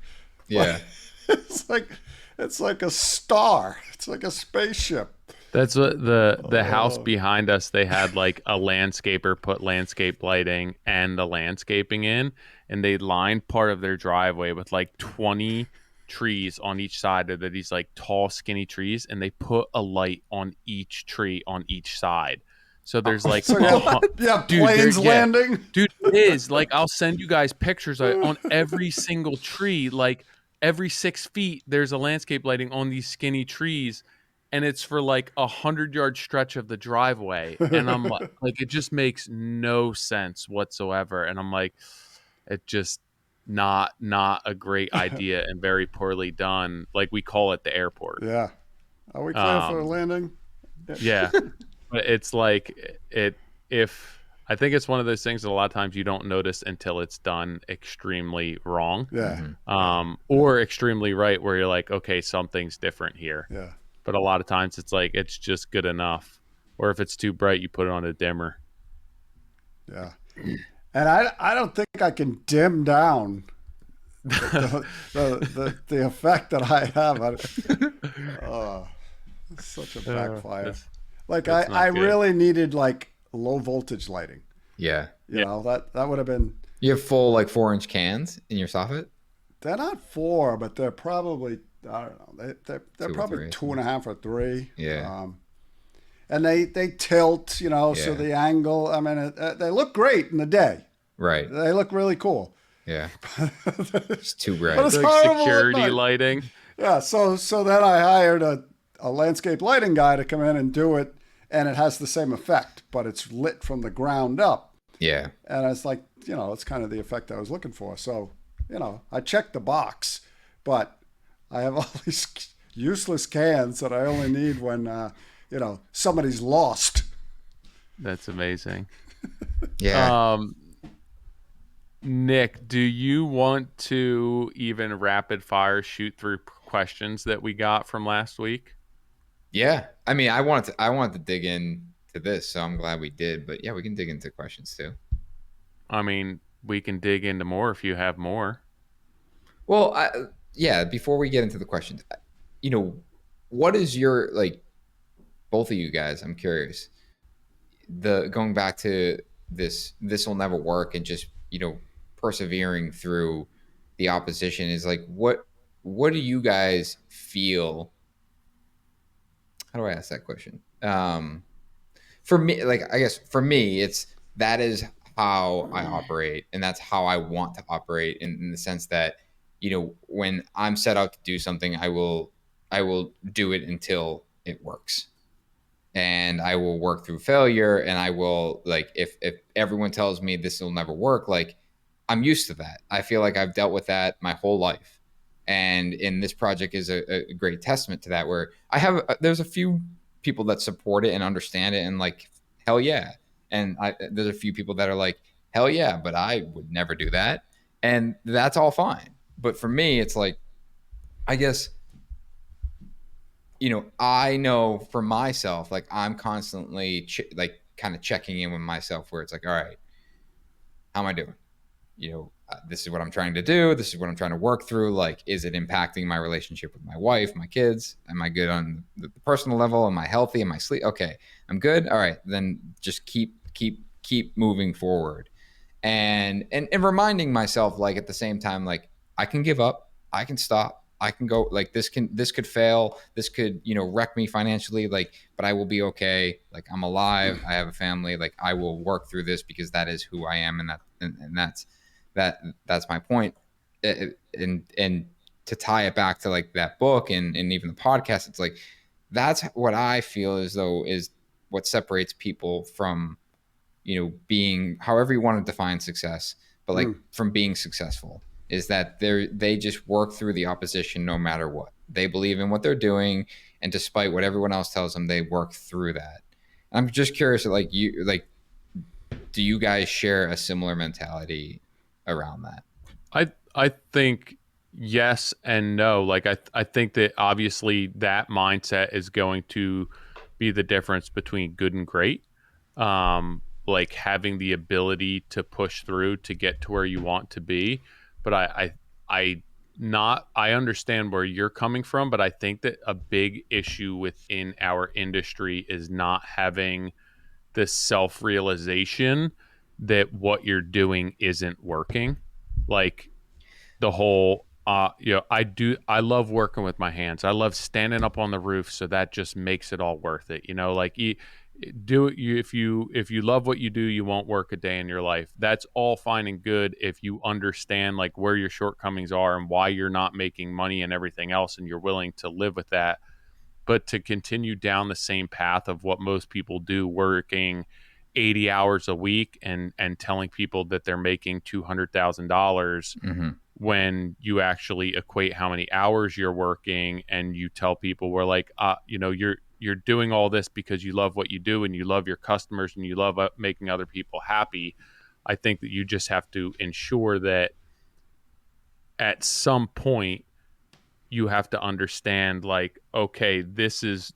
Yeah. It's like a star. It's like a spaceship. That's what the house behind us, they had like a landscaper put landscape lighting and the landscaping in, and they lined part of their driveway with like 20 trees on each side of these like tall, skinny trees, and they put a light on each tree on each side. So there's like planes landing. Dude, it is. Like, I'll send you guys pictures on every single tree. Like every 6 feet, there's a landscape lighting on these skinny trees. And it's for like 100-yard stretch of the driveway. And I'm like, it just makes no sense whatsoever. And I'm like, it just not a great idea and very poorly done. Like, we call it the airport. Yeah. Are we clear for a landing? Yeah. But it's like I think it's one of those things that a lot of times you don't notice until it's done extremely wrong. Yeah. Or extremely right, where you're like, okay, something's different here. Yeah. But a lot of times it's like, it's just good enough. Or if it's too bright, you put it on a dimmer. Yeah. And I don't think I can dim down the effect that I have. It's such a backfire. I really needed like low voltage lighting. Yeah. That would have been. You have full like 4-inch cans in your soffit? They're not 4, but they're probably, I don't know. They're probably 2.5 or 3. Yeah. And they tilt, so the angle. I mean, they look great in the day. Right. They look really cool. Yeah. It's too bright. But it's like horrible security lighting. Yeah. So then I hired a landscape lighting guy to come in and do it, and it has the same effect, but it's lit from the ground up. Yeah. And it's like, it's kind of the effect I was looking for. So, I checked the box, but I have all these useless cans that I only need when, somebody's lost. That's amazing. Yeah. Nick, do you want to even rapid fire shoot through questions that we got from last week? Yeah. I mean, I wanted to dig in to this, so I'm glad we did. But yeah, we can dig into questions too. I mean, we can dig into more if you have more. Well, before we get into the questions, what is your, like, both of you guys, I'm curious, going back to this will never work, and just, persevering through the opposition, is like, what do you guys feel? How do I ask that question? For me, like, I guess for me, that is how I operate, and that's how I want to operate, in the sense that, when I'm set out to do something, I will do it until it works, and I will work through failure. And I will, like, if everyone tells me this will never work, like, I'm used to that. I feel like I've dealt with that my whole life. And this project is a great testament to that, where there's a few people that support it and understand it, and like, hell yeah. And there's a few people that are like, hell yeah, but I would never do that. And that's all fine. But for me, it's like, I guess, I know for myself, like, I'm constantly kind of checking in with myself, where it's like, all right, how am I doing? This is what I'm trying to do. This is what I'm trying to work through. Like, is it impacting my relationship with my wife, my kids? Am I good on the personal level? Am I healthy? Am I sleep? Okay, I'm good. All right, then just keep moving forward, and reminding myself, like, at the same time, like, I can give up, I can stop, I can go, like, this could fail, this could, wreck me financially, like, but I will be okay. Like, I'm alive, I have a family, like, I will work through this, because that is who I am, and that's my point. And to tie it back to like that book and even the podcast, it's like, that's what I feel as though is what separates people from, being, however you want to define success, but like from being successful, is that they just work through the opposition no matter what. They believe in what they're doing, and despite what everyone else tells them, they work through that. I'm just curious, like, do you guys share a similar mentality around that? I think yes and no. Like I think that obviously that mindset is going to be the difference between good and great. Like having the ability to push through to get to where you want to be. But I understand where you're coming from, but I think that a big issue within our industry is not having this self-realization that what you're doing isn't working. Like the whole I love working with my hands. I love standing up on the roof, so that just makes it all worth it. Like if you love what you do, you won't work a day in your life. That's all fine and good if you understand like where your shortcomings are and why you're not making money and everything else, and you're willing to live with that. But to continue down the same path of what most people do, working 80 hours a week and telling people that they're making $200,000 when you actually equate how many hours you're working, and you tell people we're like, you're doing all this because you love what you do and you love your customers and you love making other people happy. I think that you just have to ensure that at some point you have to understand, like, okay, this is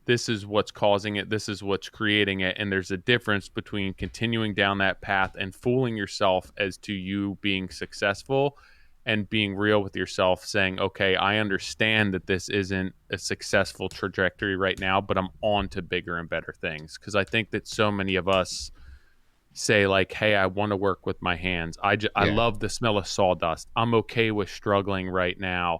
what's causing it, this is what's creating it, and there's a difference between continuing down that path and fooling yourself as to you being successful, and being real with yourself, saying, okay, I understand that this isn't a successful trajectory right now, but I'm on to bigger and better things. Because I think that so many of us say like, hey, I want to work with my hands. I love the smell of sawdust. I'm okay with struggling right now,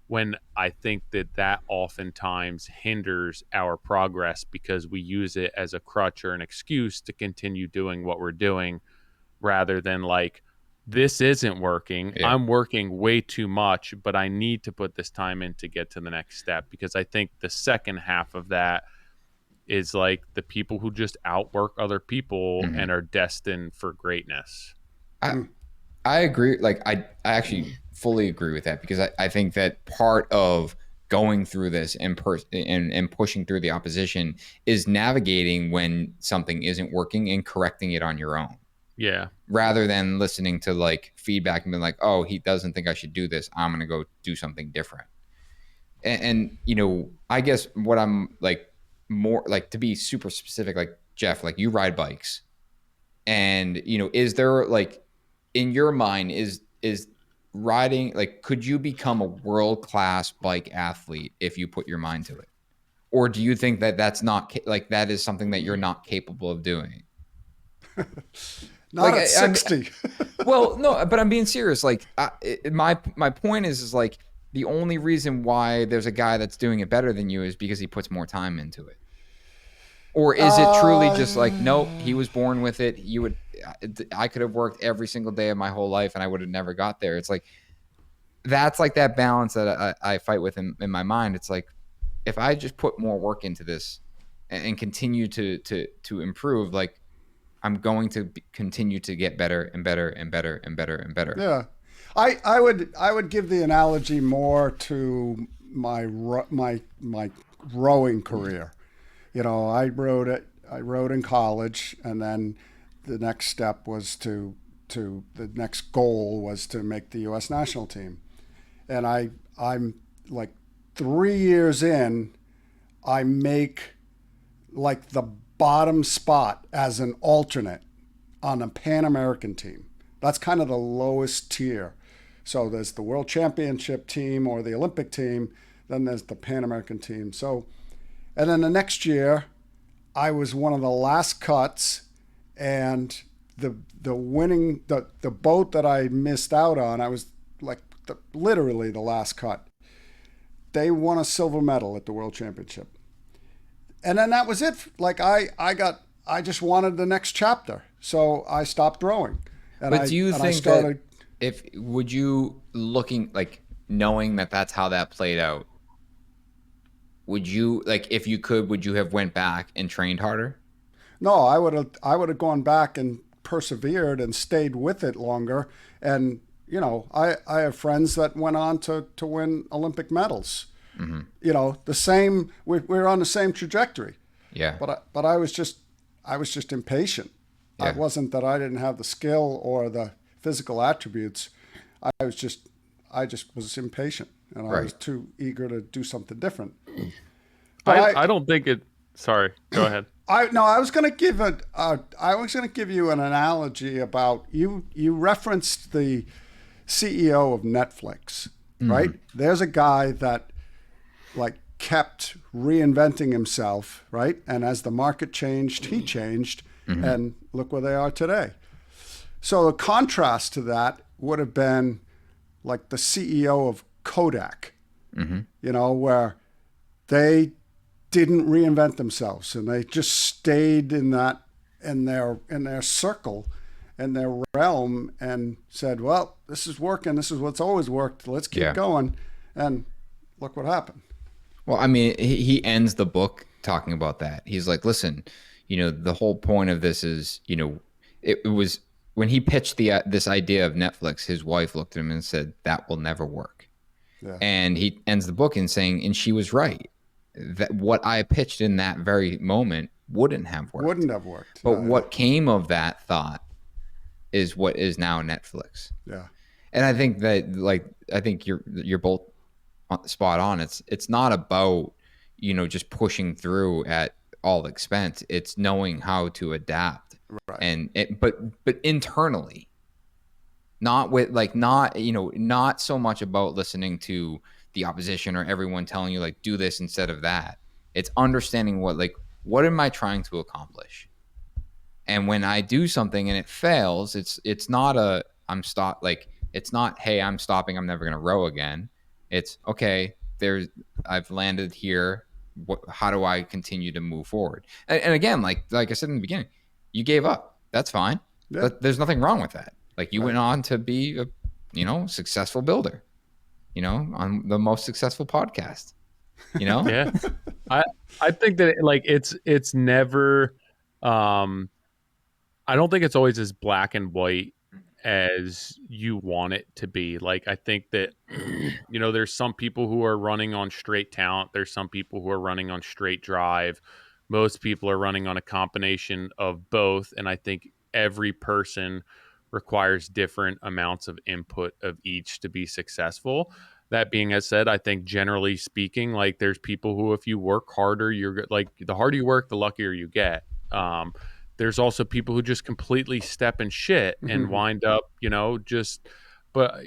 when I think that oftentimes hinders our progress because we use it as a crutch or an excuse to continue doing what we're doing, rather than like, this isn't working. Yeah. I'm working way too much, but I need to put this time in to get to the next step. Because I think the second half of that is like the people who just outwork other people and are destined for greatness. I agree. Like I actually fully agree with that, because I think that part of going through this and pushing through the opposition is navigating when something isn't working and correcting it on your own. Yeah. Rather than listening to like feedback and being like, oh, he doesn't think I should do this, I'm going to go do something different. And I guess what I'm like, more like, to be super specific, like Jeff, like you ride bikes, and is there like, in your mind, is riding, like, could you become a world-class bike athlete if you put your mind to it? Or do you think that that's not like, that is something that you're not capable of doing? Not like, at 60. Well, no, but I'm being serious. Like, my point is like, the only reason why there's a guy that's doing it better than you is because he puts more time into it. Or is it truly just like, nope, he was born with it. I could have worked every single day of my whole life and I would have never got there. It's like, that's like that balance that I fight with in my mind. It's like, if I just put more work into this and continue to improve, like, I'm going to continue to get better and better and better and better and better. Yeah. I would give the analogy more to my rowing career. I rowed in college, and then the next step was the next goal was to make the U.S. national team. And I'm like 3 years in, I make like the bottom spot as an alternate on a Pan American team. That's kind of the lowest tier. So there's the World Championship team or the Olympic team, then there's the Pan American team. So, and then the next year, I was one of the last cuts, and the boat that I missed out on, I was like literally the last cut. They won a silver medal at the World Championship. And then that was it. Like I just wanted the next chapter. So I stopped rowing. But do you think that would you, looking like knowing that that's how that played out, would you, like, if you could, would you have went back and trained harder? No, I would have gone back and persevered and stayed with it longer. And I have friends that went on to win Olympic medals. Mm-hmm. The same. We're on the same trajectory. Yeah. But I was just impatient. Yeah. It wasn't that I didn't have the skill or the physical attributes. I just was impatient, and I was Right. too eager to do something different. But I don't think it. Sorry, go ahead. I was going to give you an analogy about you. You referenced the CEO of Netflix, right? Mm-hmm. There's a guy that like kept reinventing himself, right? And as the market changed, he changed, Mm-hmm. and look where they are today. So the contrast to that would have been like the CEO of Kodak, Mm-hmm. where they didn't reinvent themselves and they just stayed in their circle, in their realm, and said, well, this is working, this is what's always worked, let's keep Yeah. going. And look what happened. Well, I mean, he ends the book talking about that. He's like, listen, the whole point of this is, it was when he pitched this idea of Netflix, his wife looked at him and said, that will never work. Yeah. And he ends the book in saying, and she was right, that what I pitched in that very moment wouldn't have worked. Wouldn't have worked. But what came of that thought is what is now Netflix. Yeah. And I think that, like, I think you're both spot on. It's not about, just pushing through at all expense. It's knowing how to adapt. Right. And but internally, not with like, not so much about listening to the opposition or everyone telling you like, do this instead of that. It's understanding what am I trying to accomplish? And when I do something and it fails, it's not it's not, hey, I'm stopping, I'm never going to row again. It's okay, I've landed here. How do I continue to move forward? And again, like I said in the beginning, you gave up. That's fine. Yeah. But there's nothing wrong with that. Like, you Right. went on to be a successful builder, on the most successful podcast. Yeah, I think that it's never. I don't think it's always as black and white as you want it to be. Like, I think that, there's some people who are running on straight talent. There's some people who are running on straight drive. Most people are running on a combination of both. And I think every person requires different amounts of input of each to be successful. That being said, I think generally speaking, like, there's people who, if you work harder, you're like, the harder you work, the luckier you get. There's also people who just completely step in shit and wind up, but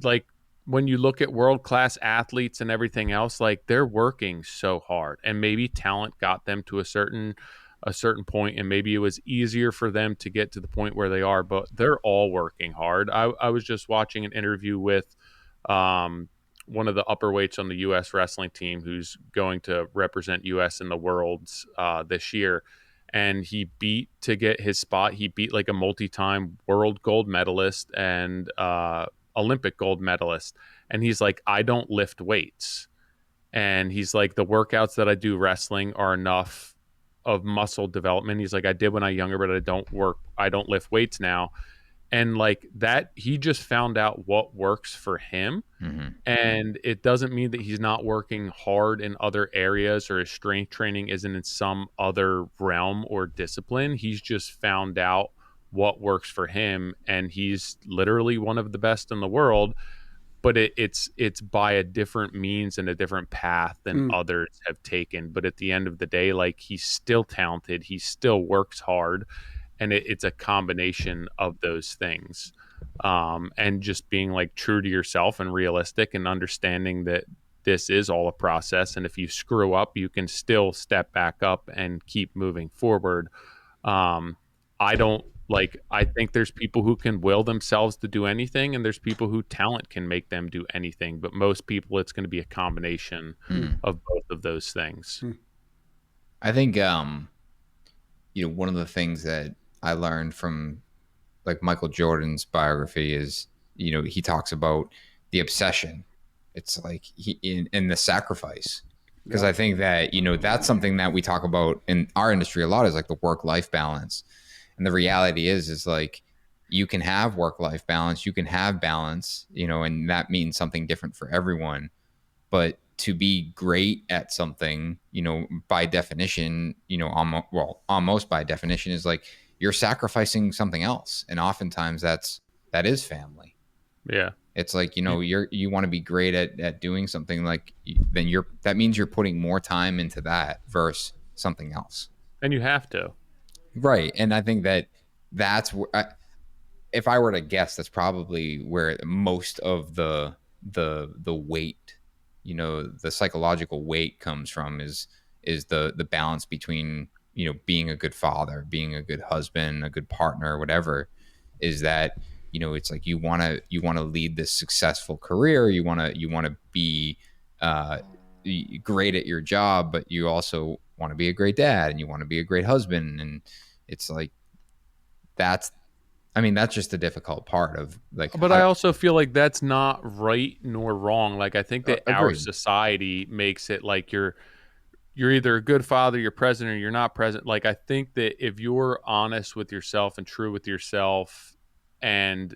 like, when you look at world-class athletes and everything else, like, they're working so hard, and maybe talent got them to a certain point, and maybe it was easier for them to get to the point where they are, but they're all working hard. I was just watching an interview with one of the upper weights on the U.S. wrestling team who's going to represent U.S. in the Worlds this year. And he beat, to get his spot, he beat like a multi-time world gold medalist and Olympic gold medalist. And he's like, I don't lift weights. And he's like, the workouts that I do wrestling are enough of muscle development. He's like, I did when I was younger, but I don't lift weights now. And like that, he just found out what works for him. Mm-hmm. And it doesn't mean that he's not working hard in other areas, or his strength training isn't in some other realm or discipline. He's just found out what works for him, and he's literally one of the best in the world. But it's by a different means and a different path than others have taken. But at the end of the day, like, he's still talented. He still works hard. And it's a combination of those things, and just being like true to yourself and realistic, and understanding that this is all a process. And if you screw up, you can still step back up and keep moving forward. I don't like, I think there's people who can will themselves to do anything, and there's people who talent can make them do anything. But most people, it's going to be a combination of both of those things. I think, one of the things that I learned from like Michael Jordan's biography is, he talks about the obsession It's like in the sacrifice. Because Yeah. I think that, that's something that we talk about in our industry a lot, is like the work-life balance. And the reality is like, you can have work-life balance, you can have balance, and that means something different for everyone. But to be great at something, by definition, almost by definition, is like you're sacrificing something else. And oftentimes that is family. Yeah. It's like, you want to be great at doing something, like then that means you're putting more time into that versus something else. And you have to. Right. And I think that's where, if I were to guess, that's probably where most of the weight, the psychological weight comes from, is the balance between, being a good father, being a good husband, a good partner, whatever. Is that, it's like you want to lead this successful career, you want to be uh, great at your job, but you also want to be a great dad, and you want to be a great husband. And it's like, that's that's just the difficult part of, like, But how I to, also feel like that's not right nor wrong. Like I think that our agreed. society makes it like you're either a good father, you're present, or you're not present. Like I think that if you're honest with yourself and true with yourself, and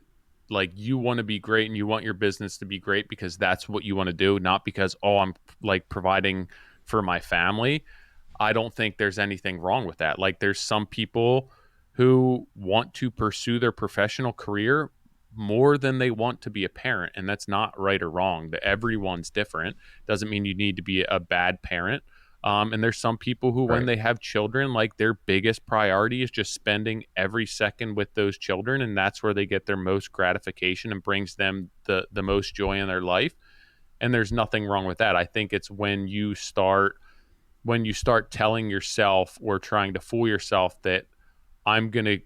like you want to be great and you want your business to be great because that's what you want to do, not because, oh, I'm like providing for my family. I don't think there's anything wrong with that. Like there's some people who want to pursue their professional career more than they want to be a parent, and that's not right or wrong. That everyone's different. Doesn't mean you need to be a bad parent. And there's some people who, when Right. they have children, like their biggest priority is just spending every second with those children, and that's where they get their most gratification and brings them the most joy in their life. And there's nothing wrong with that. I think it's when you start telling yourself or trying to fool yourself that I'm gonna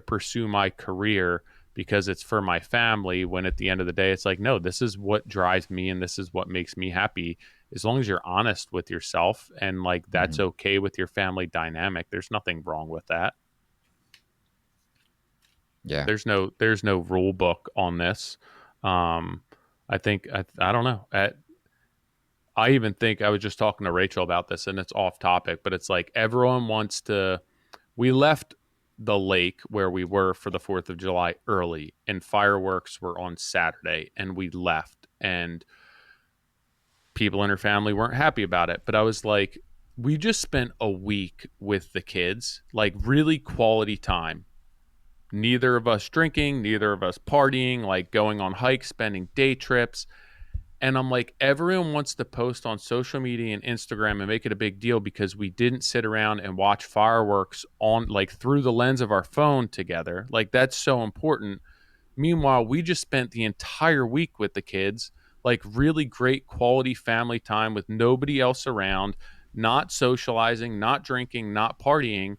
pursue my career because it's for my family, when at the end of the day it's like, no, this is what drives me and this is what makes me happy. As long as you're honest with yourself and like that's Mhm. okay with your family dynamic, there's nothing wrong with that. Yeah. There's no rule book on this. um I think I don't know. I even think I was just talking to Rachel about this, and it's off topic, but it's like everyone wants to. We left the lake where we were for the 4th of July early, and fireworks were on Saturday, and we left, and people in her family weren't happy about it. But I was like, we just spent a week with the kids, like really quality time. Neither of us drinking, neither of us partying, like going on hikes, spending day trips. And I'm like, everyone wants to post on social media and Instagram and make it a big deal because we didn't sit around and watch fireworks on like through the lens of our phone together. Like that's so important. Meanwhile, we just spent the entire week with the kids, like really great quality family time with nobody else around, not socializing, not drinking, not partying.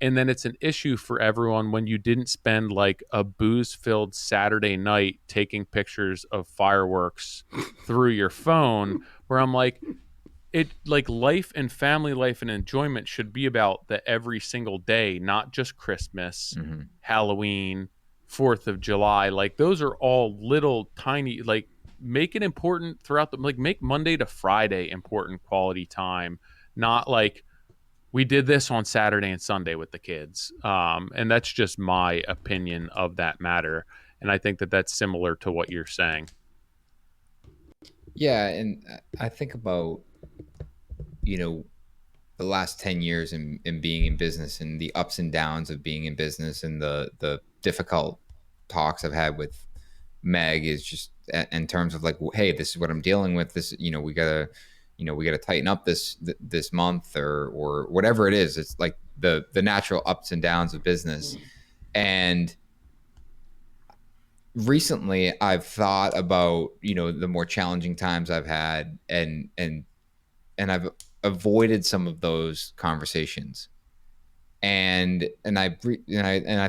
And then it's an issue for everyone when you didn't spend like a booze filled Saturday night taking pictures of fireworks through your phone, where I'm like, it like life and family life and enjoyment should be about the every single day, not just Christmas, Hmm. Halloween, 4th of July. Like those are all little tiny, like make it important throughout the, like make Monday to Friday important quality time, not like we did this on Saturday and Sunday with the kids. And that's just my opinion of that matter. And I think that that's similar to what you're saying. Yeah, and I think about, you know the last 10 years in being in business, and the ups and downs of being in business, and the difficult talks I've had with Meg, is just in terms of like, hey, this is what I'm dealing with. This, we gotta tighten up this month, or whatever it is. It's like the natural ups and downs of business. And recently I've thought about, the more challenging times I've had, and I've avoided some of those conversations. And I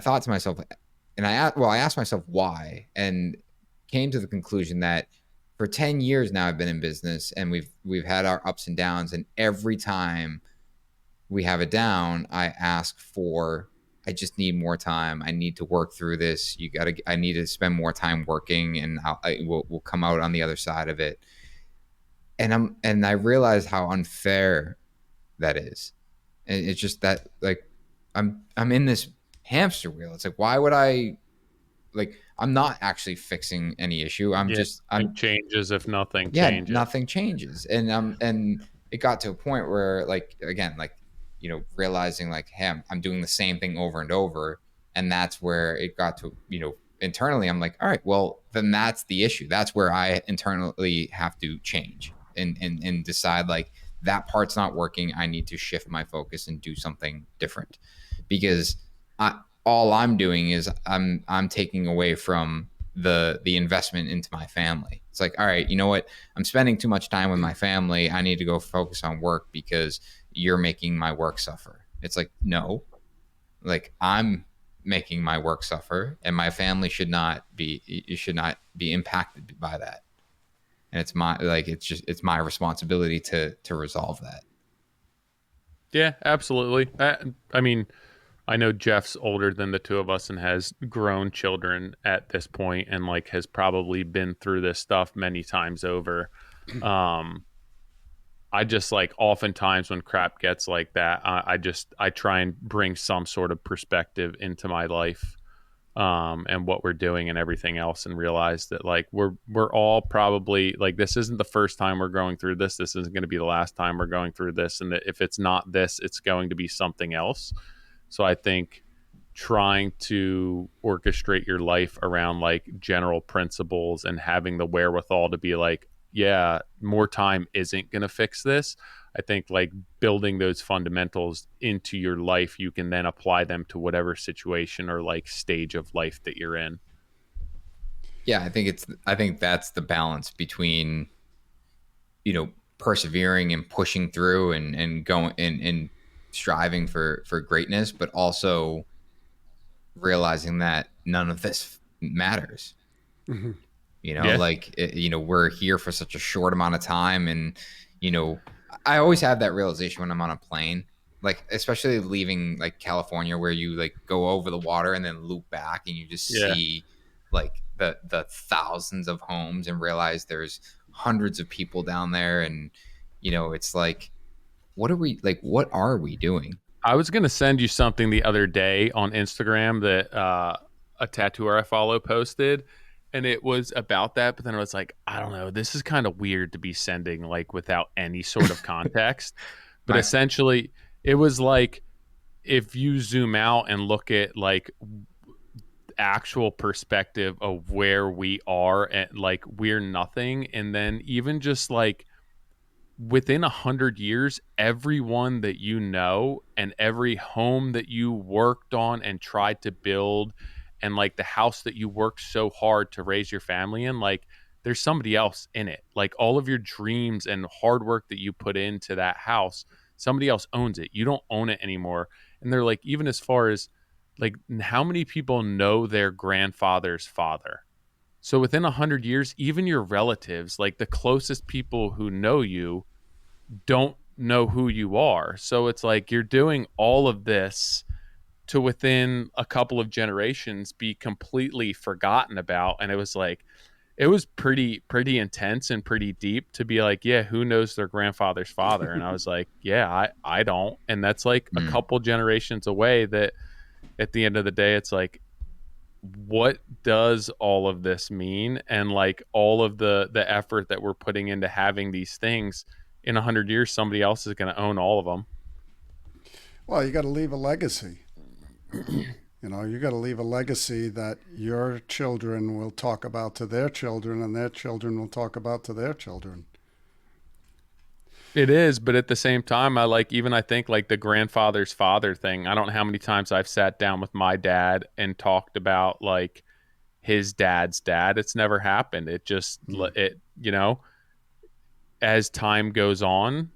thought to myself, I asked myself why, and came to the conclusion that for 10 years now I've been in business, and we've had our ups and downs, and every time we have a down, I just need more time. I need to work through this. I need to spend more time working, and we'll come out on the other side of it. and I realize how unfair that is. And it's just that, like, I'm in this hamster wheel. It's like, why would I, like, I'm not actually fixing any issue. Yeah, nothing I'm changes if nothing yeah, changes. nothing changes. And it got to a point where, like, again, like, realizing, like, hey, I'm doing the same thing over and over. And that's where it got to, internally, I'm like, all right, well, then that's the issue. That's where I internally have to change and decide, like, that part's not working. I need to shift my focus and do something different, because all I'm doing is I'm taking away from the investment into my family. It's like, all right, you know what? I'm spending too much time with my family. I need to go focus on work because you're making my work suffer. It's like, no, like, I'm making my work suffer, and my family should not be impacted by that. And it's my, like, it's my responsibility to resolve that. Yeah, absolutely. I mean, I know Jeff's older than the two of us and has grown children at this point and like has probably been through this stuff many times over. Um, I just like oftentimes when crap gets like that, I try and bring some sort of perspective into my life, and what we're doing and everything else, and realize that like we're all probably like, this isn't the first time we're going through this. This isn't going to be the last time we're going through this, and that if it's not this, it's going to be something else. So I think trying to orchestrate your life around like general principles and having the wherewithal to be like, yeah, more time isn't going to fix this. I think like building those fundamentals into your life, you can then apply them to whatever situation or like stage of life that you're in. Yeah, I think that's the balance between, persevering and pushing through and going and striving for greatness, but also realizing that none of this matters. Mm-hmm. Yeah. Like, we're here for such a short amount of time. And, I always have that realization when I'm on a plane, like, especially leaving like California, where you like go over the water and then loop back and you just Yeah. see like the thousands of homes and realize there's hundreds of people down there. And, it's like, what are we doing? I was going to send you something the other day on Instagram that a tattooer I follow posted, and it was about that. But then I was like, I don't know, this is kind of weird to be sending like without any sort of context. But My essentially, it was like if you zoom out and look at like actual perspective of where we are, and like we're nothing, and then even just like within 100 years, everyone that you know and every home that you worked on and tried to build, and like the house that you worked so hard to raise your family in, like there's somebody else in it. Like all of your dreams and hard work that you put into that house, somebody else owns it. You don't own it anymore. And they're like, even as far as like, how many people know their grandfather's father? So within 100 years, even your relatives, like the closest people who know you, don't know who you are. So it's like you're doing all of this to within a couple of generations be completely forgotten about. And it was like, it was pretty intense and pretty deep to be like, yeah, who knows their grandfather's father? And I was like, yeah, I don't. And that's like a mm, couple generations away. That at the end of the day, it's like, what does all of this mean? And like all of the effort that we're putting into having these things, in 100 years somebody else is going to own all of them. Well, you got to leave a legacy. You got to leave a legacy that your children will talk about to their children, and their children will talk about to their children. It is, but at the same time, I like, even I think like the grandfather's father thing, I don't know how many times I've sat down with my dad and talked about like his dad's dad. It's never happened. It just Mm. it as time goes on,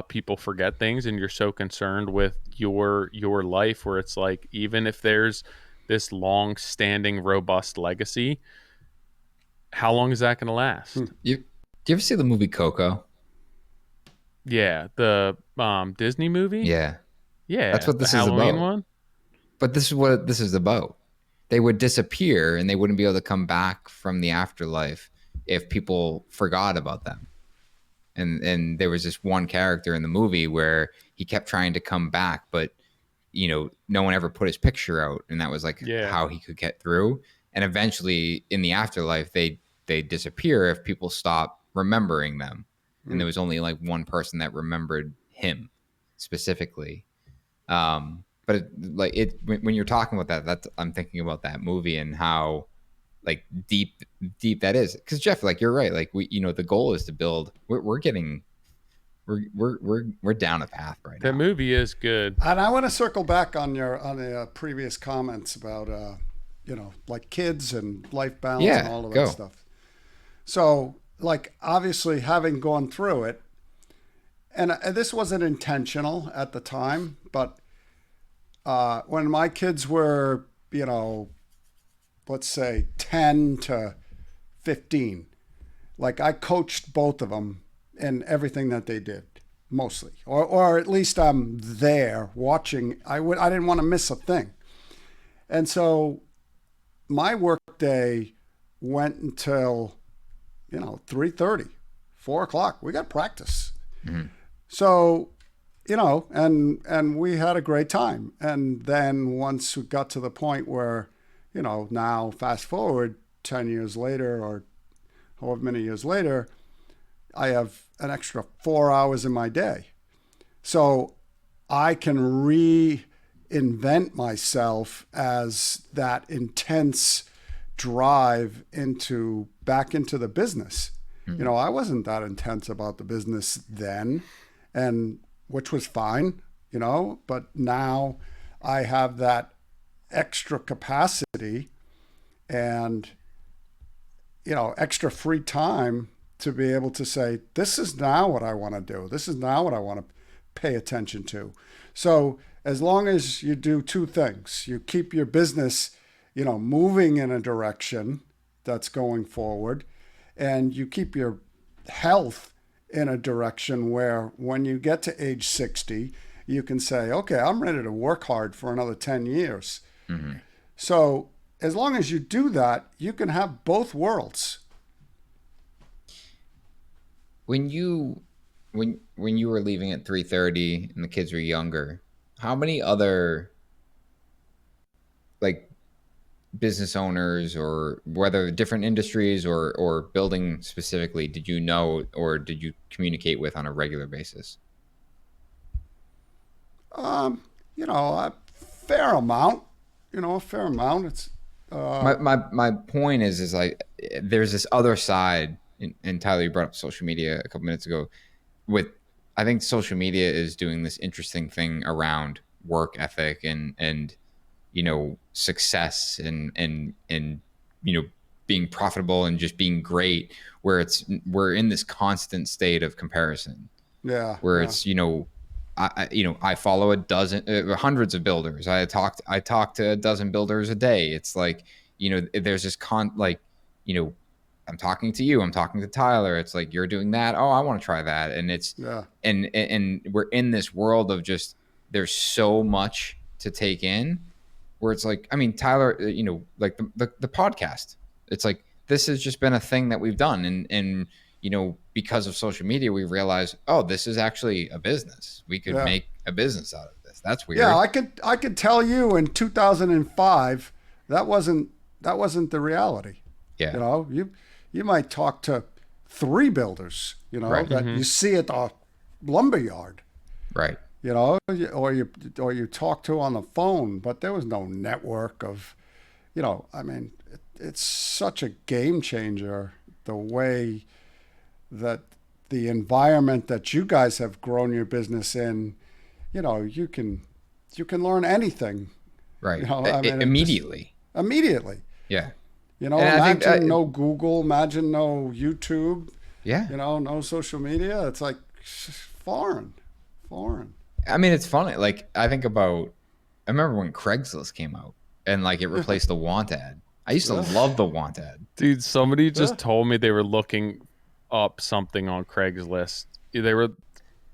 people forget things, and you're so concerned with your life, where it's like, even if there's this long standing robust legacy, how long is that going to last? do you ever see the movie Coco? Yeah, the Disney movie. Yeah, that's Yeah, what the this is Halloween about. one. But this is what this is about. They would disappear and they wouldn't be able to come back from the afterlife if people forgot about them. And there was this one character in the movie where he kept trying to come back, but no one ever put his picture out, and that was like Yeah. how he could get through. And eventually, in the afterlife, they disappear if people stop remembering them. And there was only like one person that remembered him specifically. But when you're talking about that, that's I'm thinking about that movie and how like deep that is. Because Jeff, like you're right. Like the goal is to build. We're getting we're down a path right now. That movie is good. And I want to circle back on the previous comments about like kids and life balance and all of that stuff. So like obviously having gone through it, and this wasn't intentional at the time, but when my kids were let's say 10 to 15, like I coached both of them in everything that they did. Mostly, or at least I'm there watching. I didn't want to miss a thing, and so my work day went until 3:30, 4 o'clock. We got practice, so and we had a great time. And then once we got to the point where now fast forward 10 years later or however many years later, I have an extra 4 hours in my day. So I can reinvent myself as that intense drive back into the business. I wasn't that intense about the business then, and which was fine, but now I have that extra capacity and, extra free time to be able to say, this is now what I want to do. This is now what I want to pay attention to. So as long as you do two things, you keep your business, moving in a direction that's going forward, and you keep your health in a direction where when you get to age 60, you can say, okay, I'm ready to work hard for another 10 years. Mm-hmm. So as long as you do that, you can have both worlds. When you were leaving at 3:30 and the kids were younger, how many other like business owners, or whether different industries or building specifically, did you know or did you communicate with on a regular basis? A fair amount. A fair amount. It's my point is like there's this other side. And Tyler, you brought up social media a couple minutes ago. I think social media is doing this interesting thing around work ethic and success and being profitable and just being great, where we're in this constant state of comparison. Yeah. Where it's I follow hundreds of builders. I talk to a dozen builders a day. It's like there's this I'm talking to you. I'm talking to Tyler. It's like you're doing that. Oh, I want to try that. And it's and we're in this world of just there's so much to take in. Where it's like, I mean, Tyler, like the podcast. It's like this has just been a thing that we've done, and because of social media, we realized, oh, this is actually a business. We could make a business out of this. That's weird. Yeah, I could tell you in 2005 that wasn't the reality. Yeah. You might talk to 3 builders, right. that you see at the lumber yard. Right. Or you talk to on the phone, but there was no network of, it's such a game changer, the way that the environment that you guys have grown your business in, you can learn anything. Right. Immediately. Immediately. Yeah. Imagine no Google, imagine no YouTube. Yeah. No social media. It's like foreign. I mean, it's funny. Like I remember when Craigslist came out and like it replaced the want ad. I used to love the want ad. Dude, somebody just told me they were looking up something on Craigslist. They were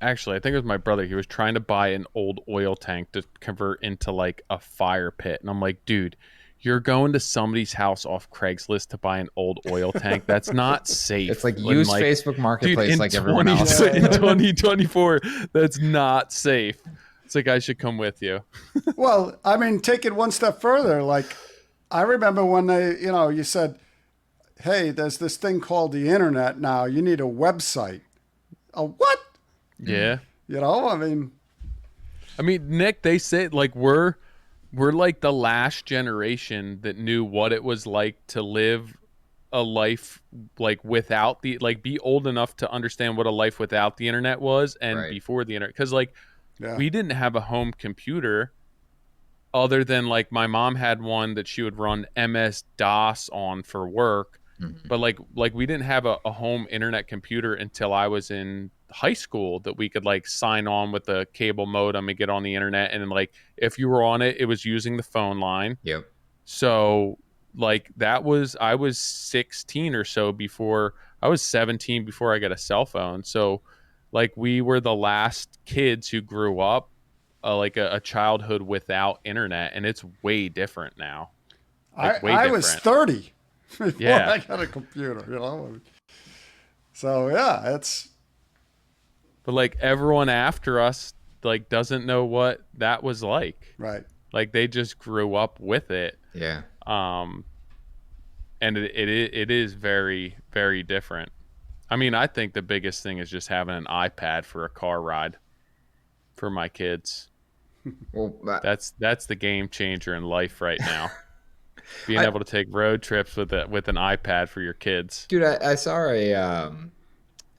actually, I think it was my brother. He was trying to buy an old oil tank to convert into like a fire pit. And I'm like, dude, you're going to somebody's house off Craigslist to buy an old oil tank. That's not safe. It's like When, use Facebook Marketplace dude, like everyone else. Yeah. in 2024, that's not safe. It's like, I should come with you. Well, I mean, take it one step further. Like, I remember when they, you said, hey, there's this thing called the internet now. You need a website. A what? Yeah. I mean, Nick, they say like we're like the last generation that knew what it was like to live a life like without the like be old enough to understand what a life without the internet was and Right. before the internet, because like yeah. we didn't have a home computer other than like my mom had one that she would run MS DOS on for work, but like we didn't have a home internet computer until I was in high school that we could like sign on with a cable modem and get on the internet, and then like if you were on it, it was using the phone line. Yep. So like I was 16 or so before I was 17 before I got a cell phone. So like we were the last kids who grew up like a childhood without internet, and it's way different now. Like way I different. was 30 before Yeah. I got a computer, So, yeah, it's. But like everyone after us like doesn't know what that was like. Right. Like they just grew up with it. Yeah. And it is very, very different. I mean, I think the biggest thing is just having an iPad for a car ride for my kids. Well, That's the game changer in life right now. Being able to take road trips with an iPad for your kids. dude, I saw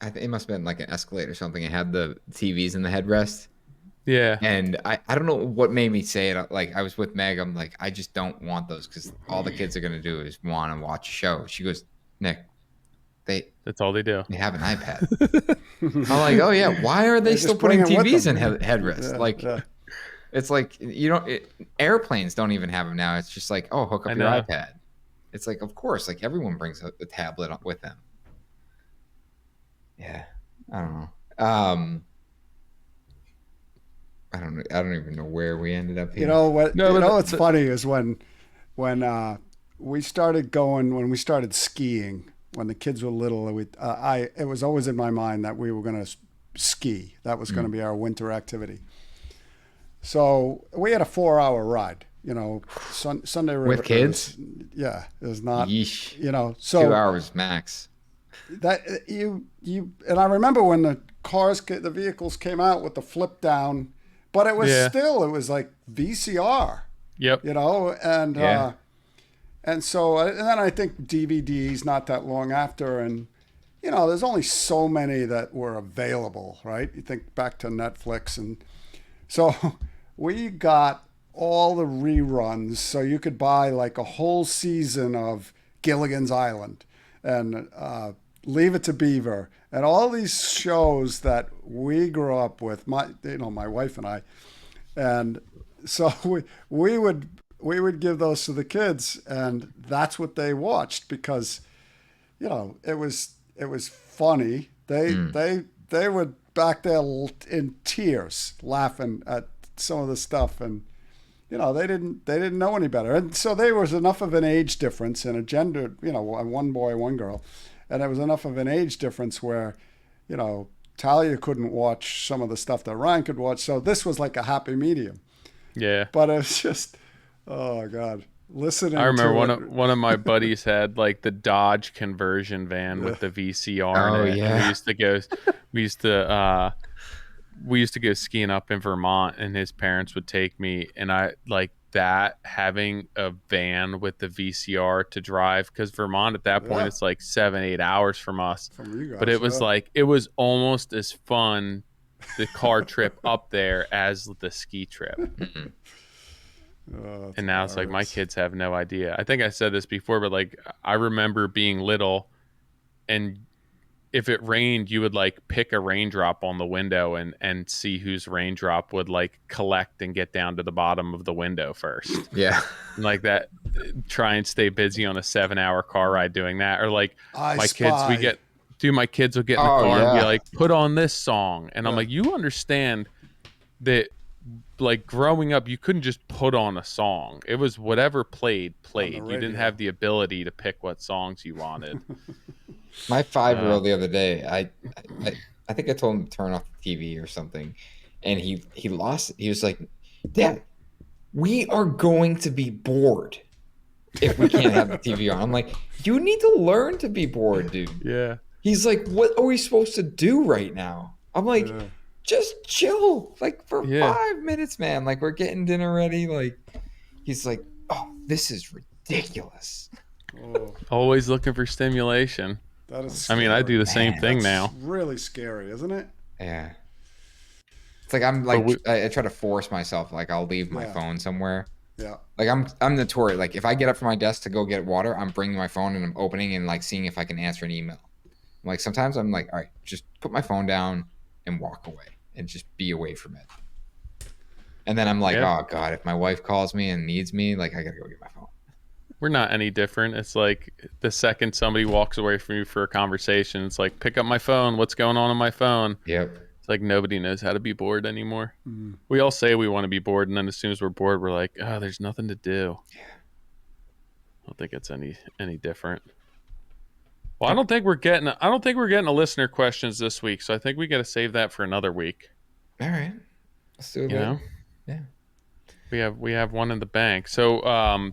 I think it must have been like an Escalade or something. It had the TVs in the headrest. Yeah. And I don't know what made me say it. Like, I was with Meg. I'm like, I just don't want those because all the kids are going to do is want to watch a show. She goes, Nick, That's all they do. they have an iPad. I'm like, oh, yeah. Why are they They still just bring putting it with TVs them. in headrests? Yeah, like, yeah. it's like, airplanes don't even have them now. It's just like, oh, hook up your know. iPad. It's like, of course, like everyone brings a tablet with them. Yeah. I don't know. I don't even know where we ended up here. You know what? No, but What's funny is when we started skiing when the kids were little. It was always in my mind that we were going to ski. That was going to be our winter activity. So we had a 4-hour ride. Sunday River With kids? Yeah, it was not. Yeesh. So 2 hours max. that you and I remember when the vehicles came out with the flip down. But it was still, it was like VCR, Yep. and Yeah. and then I think DVDs not that long after, and there's only so many that were available, right? You think back to Netflix, and so we got all the reruns, so you could buy like a whole season of Gilligan's Island and Leave It to Beaver, and all these shows that we grew up with, my wife and I, and so we would give those to the kids, and that's what they watched because, it was funny. They would back there in tears laughing at some of the stuff, and they didn't know any better, and so there was enough of an age difference and a gender, one boy, one girl. And there was enough of an age difference where, Talia couldn't watch some of the stuff that Ryan could watch. So this was like a happy medium. Yeah. But it was just, oh God, listening. I remember to one of my buddies had like the Dodge conversion van with the VCR Oh, in it. yeah. And we used to go skiing up in Vermont, and his parents would take me, and I like that having a van with the VCR to drive, because Vermont at that point it's like 7-8 hours from us. From you guys, but it was like it was almost as fun the car trip up there as the ski trip. And now it's like my kids have no idea. I think I said this before, but like I remember being little, and if it rained, you would like pick a raindrop on the window and see whose raindrop would like collect and get down to the bottom of the window first. Yeah. And like that, try and stay busy on a 7-hour car ride doing that. Or like I my Spy. kids will get in the Oh, car and be yeah. like, put on this song. And I'm like, you understand that like growing up, you couldn't just put on a song. It was whatever played. You didn't have the ability to pick what songs you wanted. My 5-year-old the other day, I think I told him to turn off the TV or something, and he lost it. He was like, "Dad, we are going to be bored if we can't have the TV on." I'm like, "You need to learn to be bored, dude." Yeah. He's like, "What are we supposed to do right now?" I'm like, "Just chill, like for 5 minutes, man. Like we're getting dinner ready." Like he's like, "Oh, this is ridiculous." Oh, Always looking for stimulation. that is I scary. mean, I do the same thing That's now. really scary, isn't it? Yeah. It's like I'm like I try to force myself. Like I'll leave my phone somewhere. Yeah. Like I'm notorious. Like if I get up from my desk to go get water, I'm bringing my phone and I'm opening and like seeing if I can answer an email. Like sometimes I'm like, all right, just put my phone down and walk away and just be away from it. And then I'm like, oh God, if my wife calls me and needs me, like I gotta go get my phone. We're not any different. It's like the second somebody walks away from you for a conversation, it's like, pick up my phone. What's going on my phone? Yep. It's like nobody knows how to be bored anymore. We all say we want to be bored, and then as soon as we're bored, we're like, oh, there's nothing to do. Yeah. I don't think it's any different. Well, I don't think we're getting a listener questions this week, so I think we got to save that for another week. All right. Let's do it. Yeah. We have one in the bank. So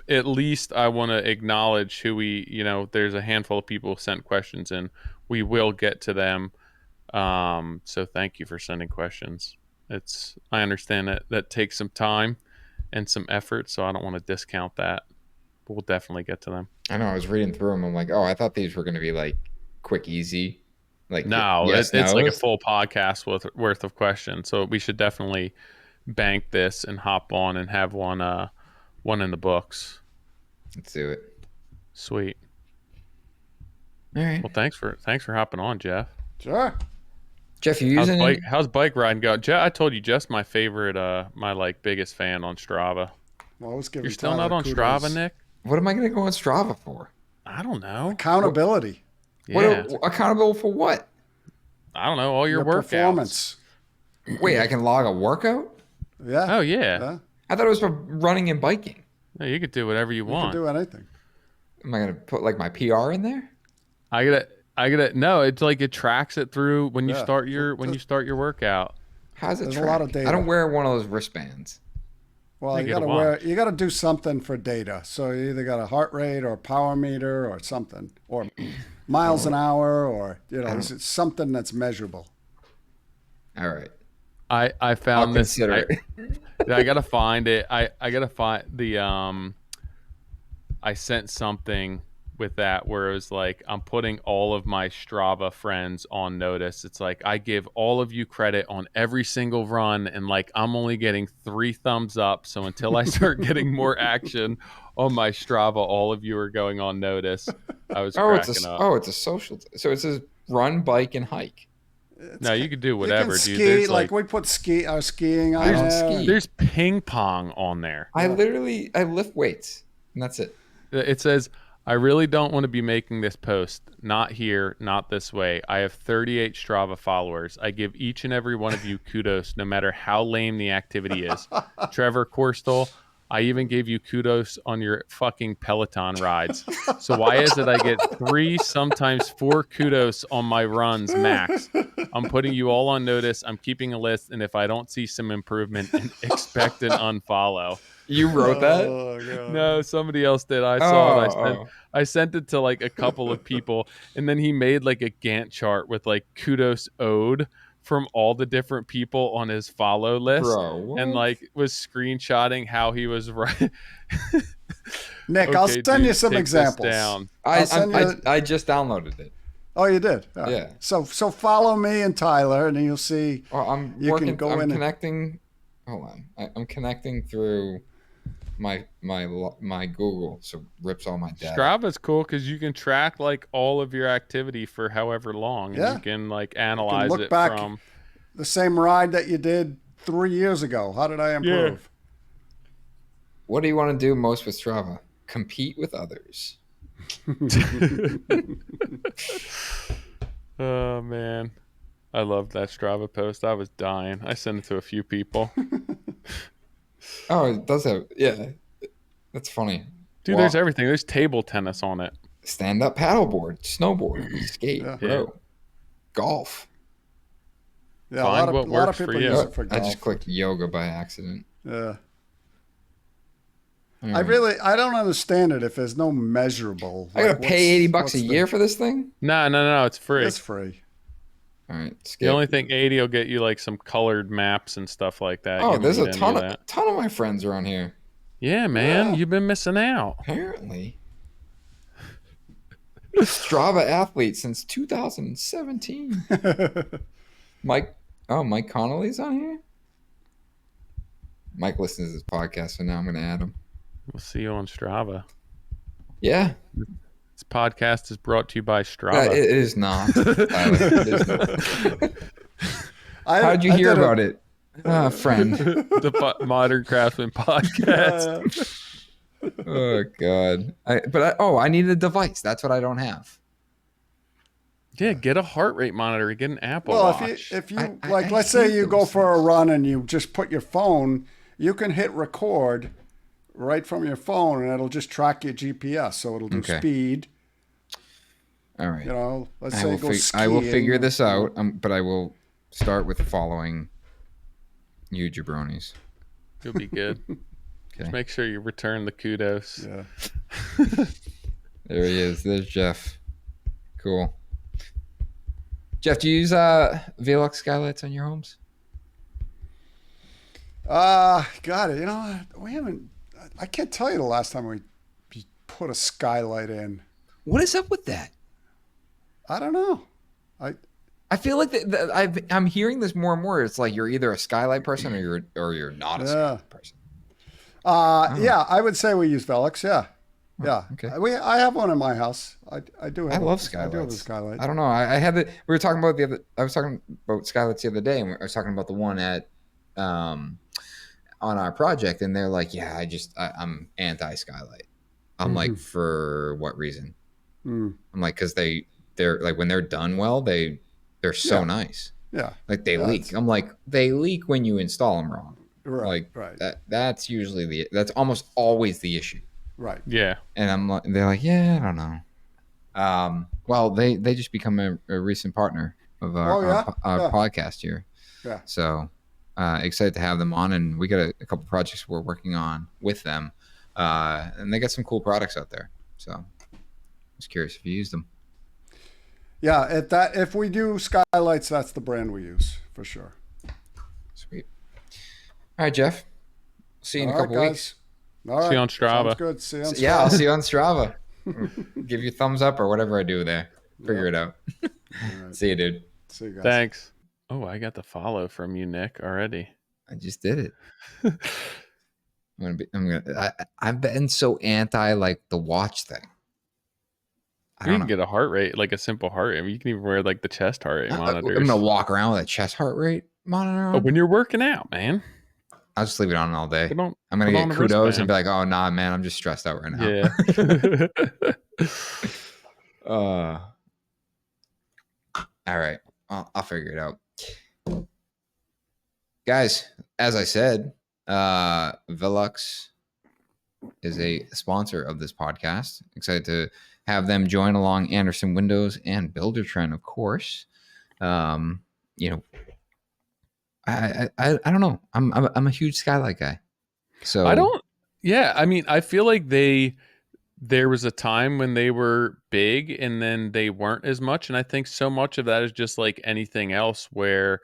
at least I want to acknowledge who there's a handful of people who sent questions in. We will get to them. So thank you for sending questions. I understand that takes some time and some effort, so I don't want to discount that. But we'll definitely get to them. I know. I was reading through them. I'm like, oh, I thought these were going to be like quick, easy. Like no, it's like a full podcast worth of questions. So we should definitely bank this and hop on and have one in the books. Let's do it. Sweet. All right. Well, thanks for hopping on, Jeff. Sure. Jeff, you using it? How's bike riding going? Jeff, I told you, Jeff's my favorite, my like biggest fan on Strava. Well, I was giving You're still Tyler not on kudos. Strava, Nick? What am I going to go on Strava for? I don't know. Accountability. Yeah. Accountable for what? I don't know. All your workouts. Performance. Wait, I can log a workout? Yeah. Oh yeah. I thought it was for running and biking. No, you could do whatever you You want. can do anything. Am I going to put like my PR in there? I gotta. No, it's like it tracks it through when you start your workout. How's it There's track? a lot of data. I don't wear one of those wristbands. Well, you gotta do something for data. So you either got a heart rate or a power meter or something, or miles an hour, or it's something that's measurable. All right. I found this. Consider it. I gotta find it. I gotta find the I sent something with that where it was like, I'm putting all of my Strava friends on notice. It's like, I give all of you credit on every single run, and like I'm only getting 3 thumbs up. So until I start getting more action on my Strava, all of you are going on notice. I was cracking up. Oh, it's a social. So it says run, bike, and hike. No, you could do whatever, you can dude. ski, There's like we put skiing on there. There's ping pong on there. I lift weights, and that's it. It says, I really don't want to be making this post. Not here, not this way. I have 38 Strava followers. I give each and every one of you kudos, no matter how lame the activity is. Trevor Corstal, I even gave you kudos on your fucking Peloton rides. So why is it I get 3, sometimes 4 kudos on my runs max? I'm putting you all on notice. I'm keeping a list, and if I don't see some improvement, expect an unfollow. You wrote that? Oh, God. No, somebody else did. I saw it. I sent it to like a couple of people, and then he made like a Gantt chart with like kudos owed from all the different people on his follow list. Bro, what? And like was screenshotting how he was right. Nick, I'll send you some examples. Down. I just downloaded it. Oh, you did? Yeah. So follow me and Tyler, and then you'll see. Well, I'm connecting. Hold on. I'm connecting through my Google, so it rips all my data. Strava's cool because you can track like all of your activity for however long. And you can like analyze look it back from the same ride that you did 3 years ago. How did I improve? Yeah. What do you want to do most with Strava? Compete with others. Oh man. I love that Strava post. I was dying. I sent it to a few people. Oh, it does have. Yeah, that's funny. Dude, there's everything. There's table tennis on it. Stand-up paddleboard, snowboard, skate, Yeah. Yeah. row, golf. Yeah, Find a what lot of works for people you. use it for I golf. just clicked yoga by accident. Yeah. All right. I don't understand it if there's no measurable. I gotta Like, pay $80 what's a year for this thing. No, it's free. It's free. All right, The skip. only thing 80 will get you like some colored maps and stuff like that. Oh, You there's won't a need any of that. ton of my friends around here. Yeah, man, Yeah. you've been missing out. Apparently, Strava athlete since 2017. Mike Connolly's on here. Mike listens to this podcast, so now I'm gonna add him. We'll see you on Strava. Yeah, This podcast is brought to you by Strava. it is not. It is not. How'd you hear about it, friend? The Modern Craftsman podcast. Oh God! I need a device. That's what I don't have. Yeah, get a heart rate monitor. Get an Apple Well, Watch. if you I like, let's say hate you go those for a run and you just put your phone, you can hit record right from your phone, and it'll just track your GPS. So it'll do Okay. speed. All right. You know, let's I say will, go skiing. I will figure this out, but I will start with following you jabronis. You'll be good. Okay. Just make sure you return the kudos. Yeah. There he is. There's Jeff. Cool. Jeff, do you use Velux skylights on your homes? God, you know, we haven't. I can't tell you the last time we put a skylight in. What is up with that? I don't know. I feel like I'm hearing this more and more. It's like you're either a skylight person or you're not a skylight person. Yeah, I would say we use Velux. Yeah. Yeah. Okay. I have one in my house. I do have I love skylights. I do have a skylight. I don't know. I had we were talking about I was talking about skylights the other day, and I was talking about the one at on our project, and they're like, "Yeah, I'm anti skylight." I'm like, "For what reason?" I'm like, "Because they're like when they're done well, they're so nice. Yeah. Like they leak." I'm like, "They leak when you install them wrong." Right. That's usually that's almost always the issue. Right. Yeah. And I'm like, they're like, "Yeah, I don't know." Well, they just become a recent partner of our podcast here. Yeah. So excited to have them on, and we got a couple projects we're working on with them, and they got some cool products out there. So I was curious if you used them. Yeah. If we do skylights, that's the brand we use for sure. Sweet. All right, Jeff. See you in a All right, couple guys. weeks. All right. See you on Strava. Sounds good. See you on Strava. Yeah, I'll see you on Strava. Give you a thumbs up or whatever I do there. Figure it out. Right. See you, dude. See you guys. Thanks. Oh, I got the follow from you, Nick, already. I just did it. I've been so anti like the watch thing. You can get a heart rate, like a simple heart rate. You can even wear like the chest heart rate monitors. I'm gonna walk around with a chest heart rate monitor on. Oh, when you're working out, man. I'll just leave it on all day. I'm I'm gonna get kudos and be like, "Oh nah, man, I'm just stressed out right now." Yeah. All right, I'll figure it out, guys. As I said, Velux is a sponsor of this podcast. Excited to have them join along Andersen Windows and Buildertrend, of course. You know, I don't know. I'm a huge skylight guy. So I don't. Yeah, I mean, I feel like there was a time when they were big and then they weren't as much, and I think so much of that is just like anything else, where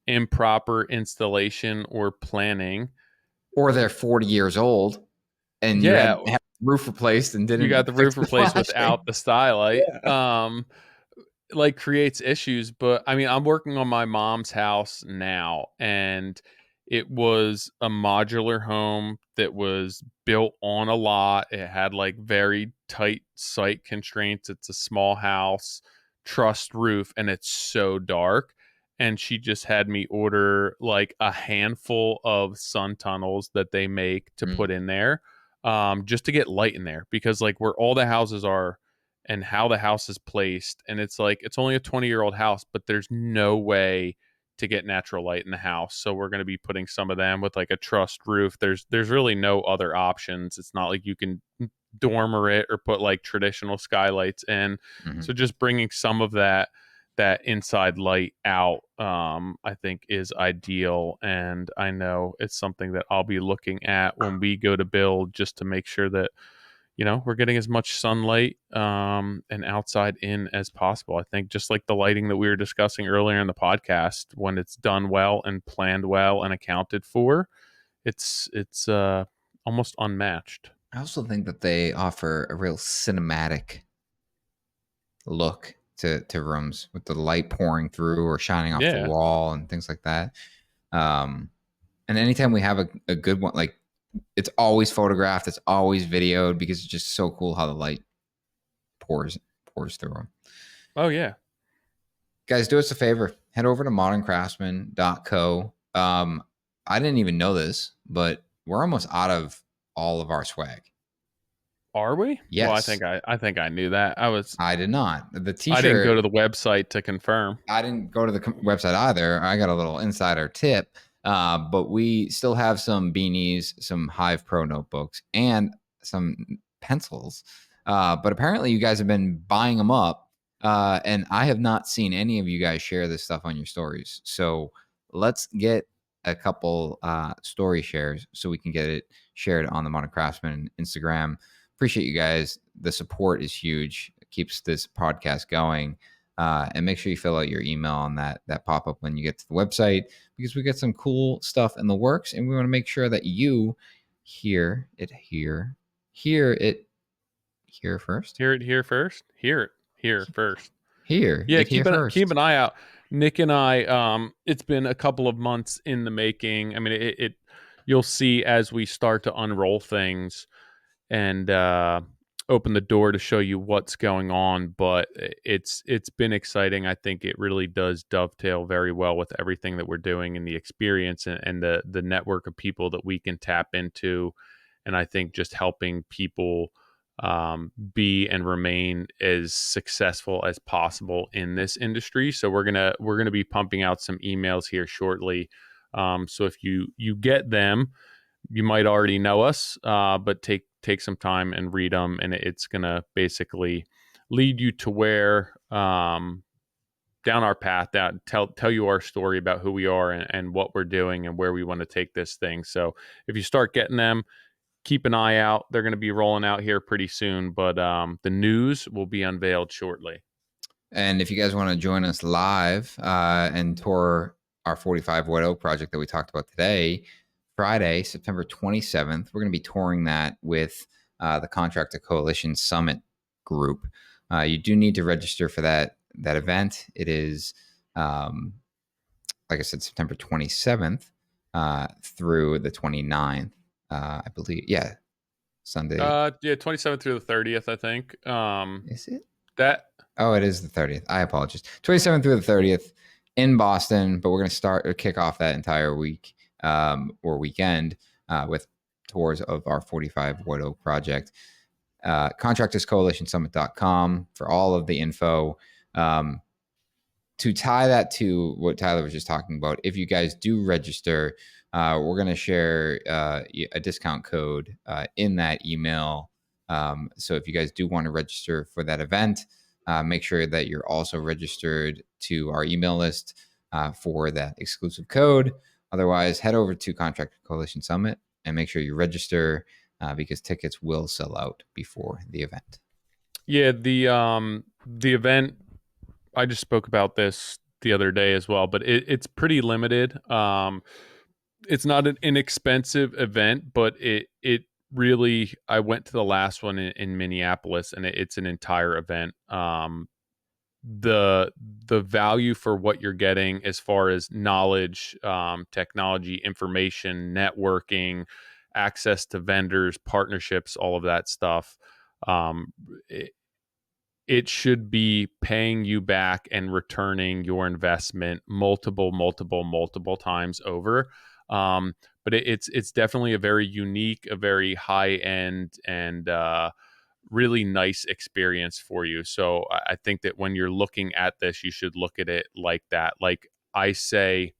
improper installation or planning, or they're 40 years old, and you had the roof replaced and didn't. You got the roof replaced flashing without the skylight. Yeah. Like creates issues. But I mean, I'm working on my mom's house now, and it was a modular home that was built on a lot. It had like very tight site constraints. It's a small house, trussed roof, and it's so dark. And she just had me order like a handful of sun tunnels that they make to put in there, just to get light in there, because like where all the houses are and how the house is placed. And it's like, it's only a 20-year-old house, but there's no way to get natural light in the house. So we're going to be putting some of them with like a trussed roof. There's really no other options. It's not like you can dormer it or put like traditional skylights in. Mhm. So just bringing some of that inside light out, I think is ideal. And I know it's something that I'll be looking at when we go to build, just to make sure that, we're getting as much sunlight and outside in as possible. I think just like the lighting that we were discussing earlier in the podcast, when it's done well and planned well and accounted for, it's almost unmatched. I also think that they offer a real cinematic look to rooms with the light pouring through or shining off the Yeah. wall and things like that. And anytime we have a good one, like it's always photographed, it's always videoed because it's just so cool how the light pours through them. Oh yeah. Guys, do us a favor. Head over to moderncraftsman.co. I didn't even know this, but we're almost out of all of our swag. Are we? Yes. Well, I think I knew that. I did not. The I didn't go t-shirt, to the website to confirm. I didn't go to the website either. I got a little insider tip. But we still have some beanies, some Hive Pro notebooks, and some pencils. But apparently you guys have been buying them up. And I have not seen any of you guys share this stuff on your stories. So let's get a couple story shares so we can get it shared on the Modern Craftsman Instagram. Appreciate you guys. The support is huge. It keeps this podcast going. And make sure you fill out your email on that pop-up when you get to the website, because we got some cool stuff in the works, and we want to make sure that you hear it here first. Hear it here first. Hear it here first. Here, Yeah, it here first. keep an eye out. Nick and I, it's been a couple of months in the making. I mean, it you'll see as we start to unroll things and open the door to show you what's going on. But it's been exciting. I think it really does dovetail very well with everything that we're doing and the experience and the network of people that we can tap into. And I think just helping people be and remain as successful as possible in this industry. So we're gonna be pumping out some emails here shortly. So if you get them, you might already know us, but take some time and read them, and it's gonna basically lead you to where down our path, that tell you our story about who we are and what we're doing and where we want to take this thing. So if you start getting them, keep an eye out. They're going to be rolling out here pretty soon, but the news will be unveiled shortly. And if you guys want to join us live and tour our 45 White Oak project that we talked about today, Friday, September 27th, we're going to be touring that with the Contractor Coalition Summit group. You do need to register for that event. It is, like I said, September 27th through the 29th, I believe. Yeah, Sunday. Yeah, 27th through the 30th, I think. Is it? That Oh, it is the 30th. I apologize. 27th through the 30th in Boston, but we're going to kick off that entire week or weekend with tours of our 45 White Oak project. ContractorsCoalitionSummit.com for all of the info. To tie that to what Tyler was just talking about, if you guys do register, we're going to share a discount code in that email. So if you guys do want to register for that event, make sure that you're also registered to our email list for that exclusive code. Otherwise, head over to Contractor Coalition Summit and make sure you register because tickets will sell out before the event. Yeah, the event, I just spoke about this the other day as well, but it's pretty limited. It's not an inexpensive event, but it really, I went to the last one in Minneapolis, and it's an entire event. The value for what you're getting as far as knowledge, technology, information, networking, access to vendors, partnerships, all of that stuff. It should be paying you back and returning your investment multiple times over. But it's definitely a very unique, a very high end, and really nice experience for you. So I think that when you're looking at this, you should look at it like that. Like I say,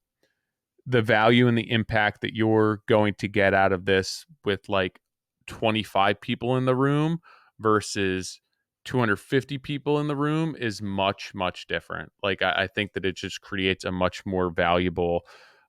the value and the impact that you're going to get out of this with like 25 people in the room versus 250 people in the room is much, much different. Like I think that it just creates a much more valuable,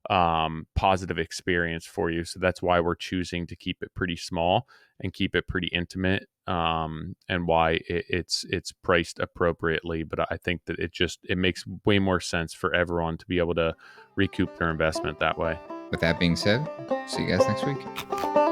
positive experience for you. So that's why we're choosing to keep it pretty small and keep it pretty intimate, and why it's priced appropriately. But I think that it makes way more sense for everyone to be able to recoup their investment that way. With that being said, see you guys next week.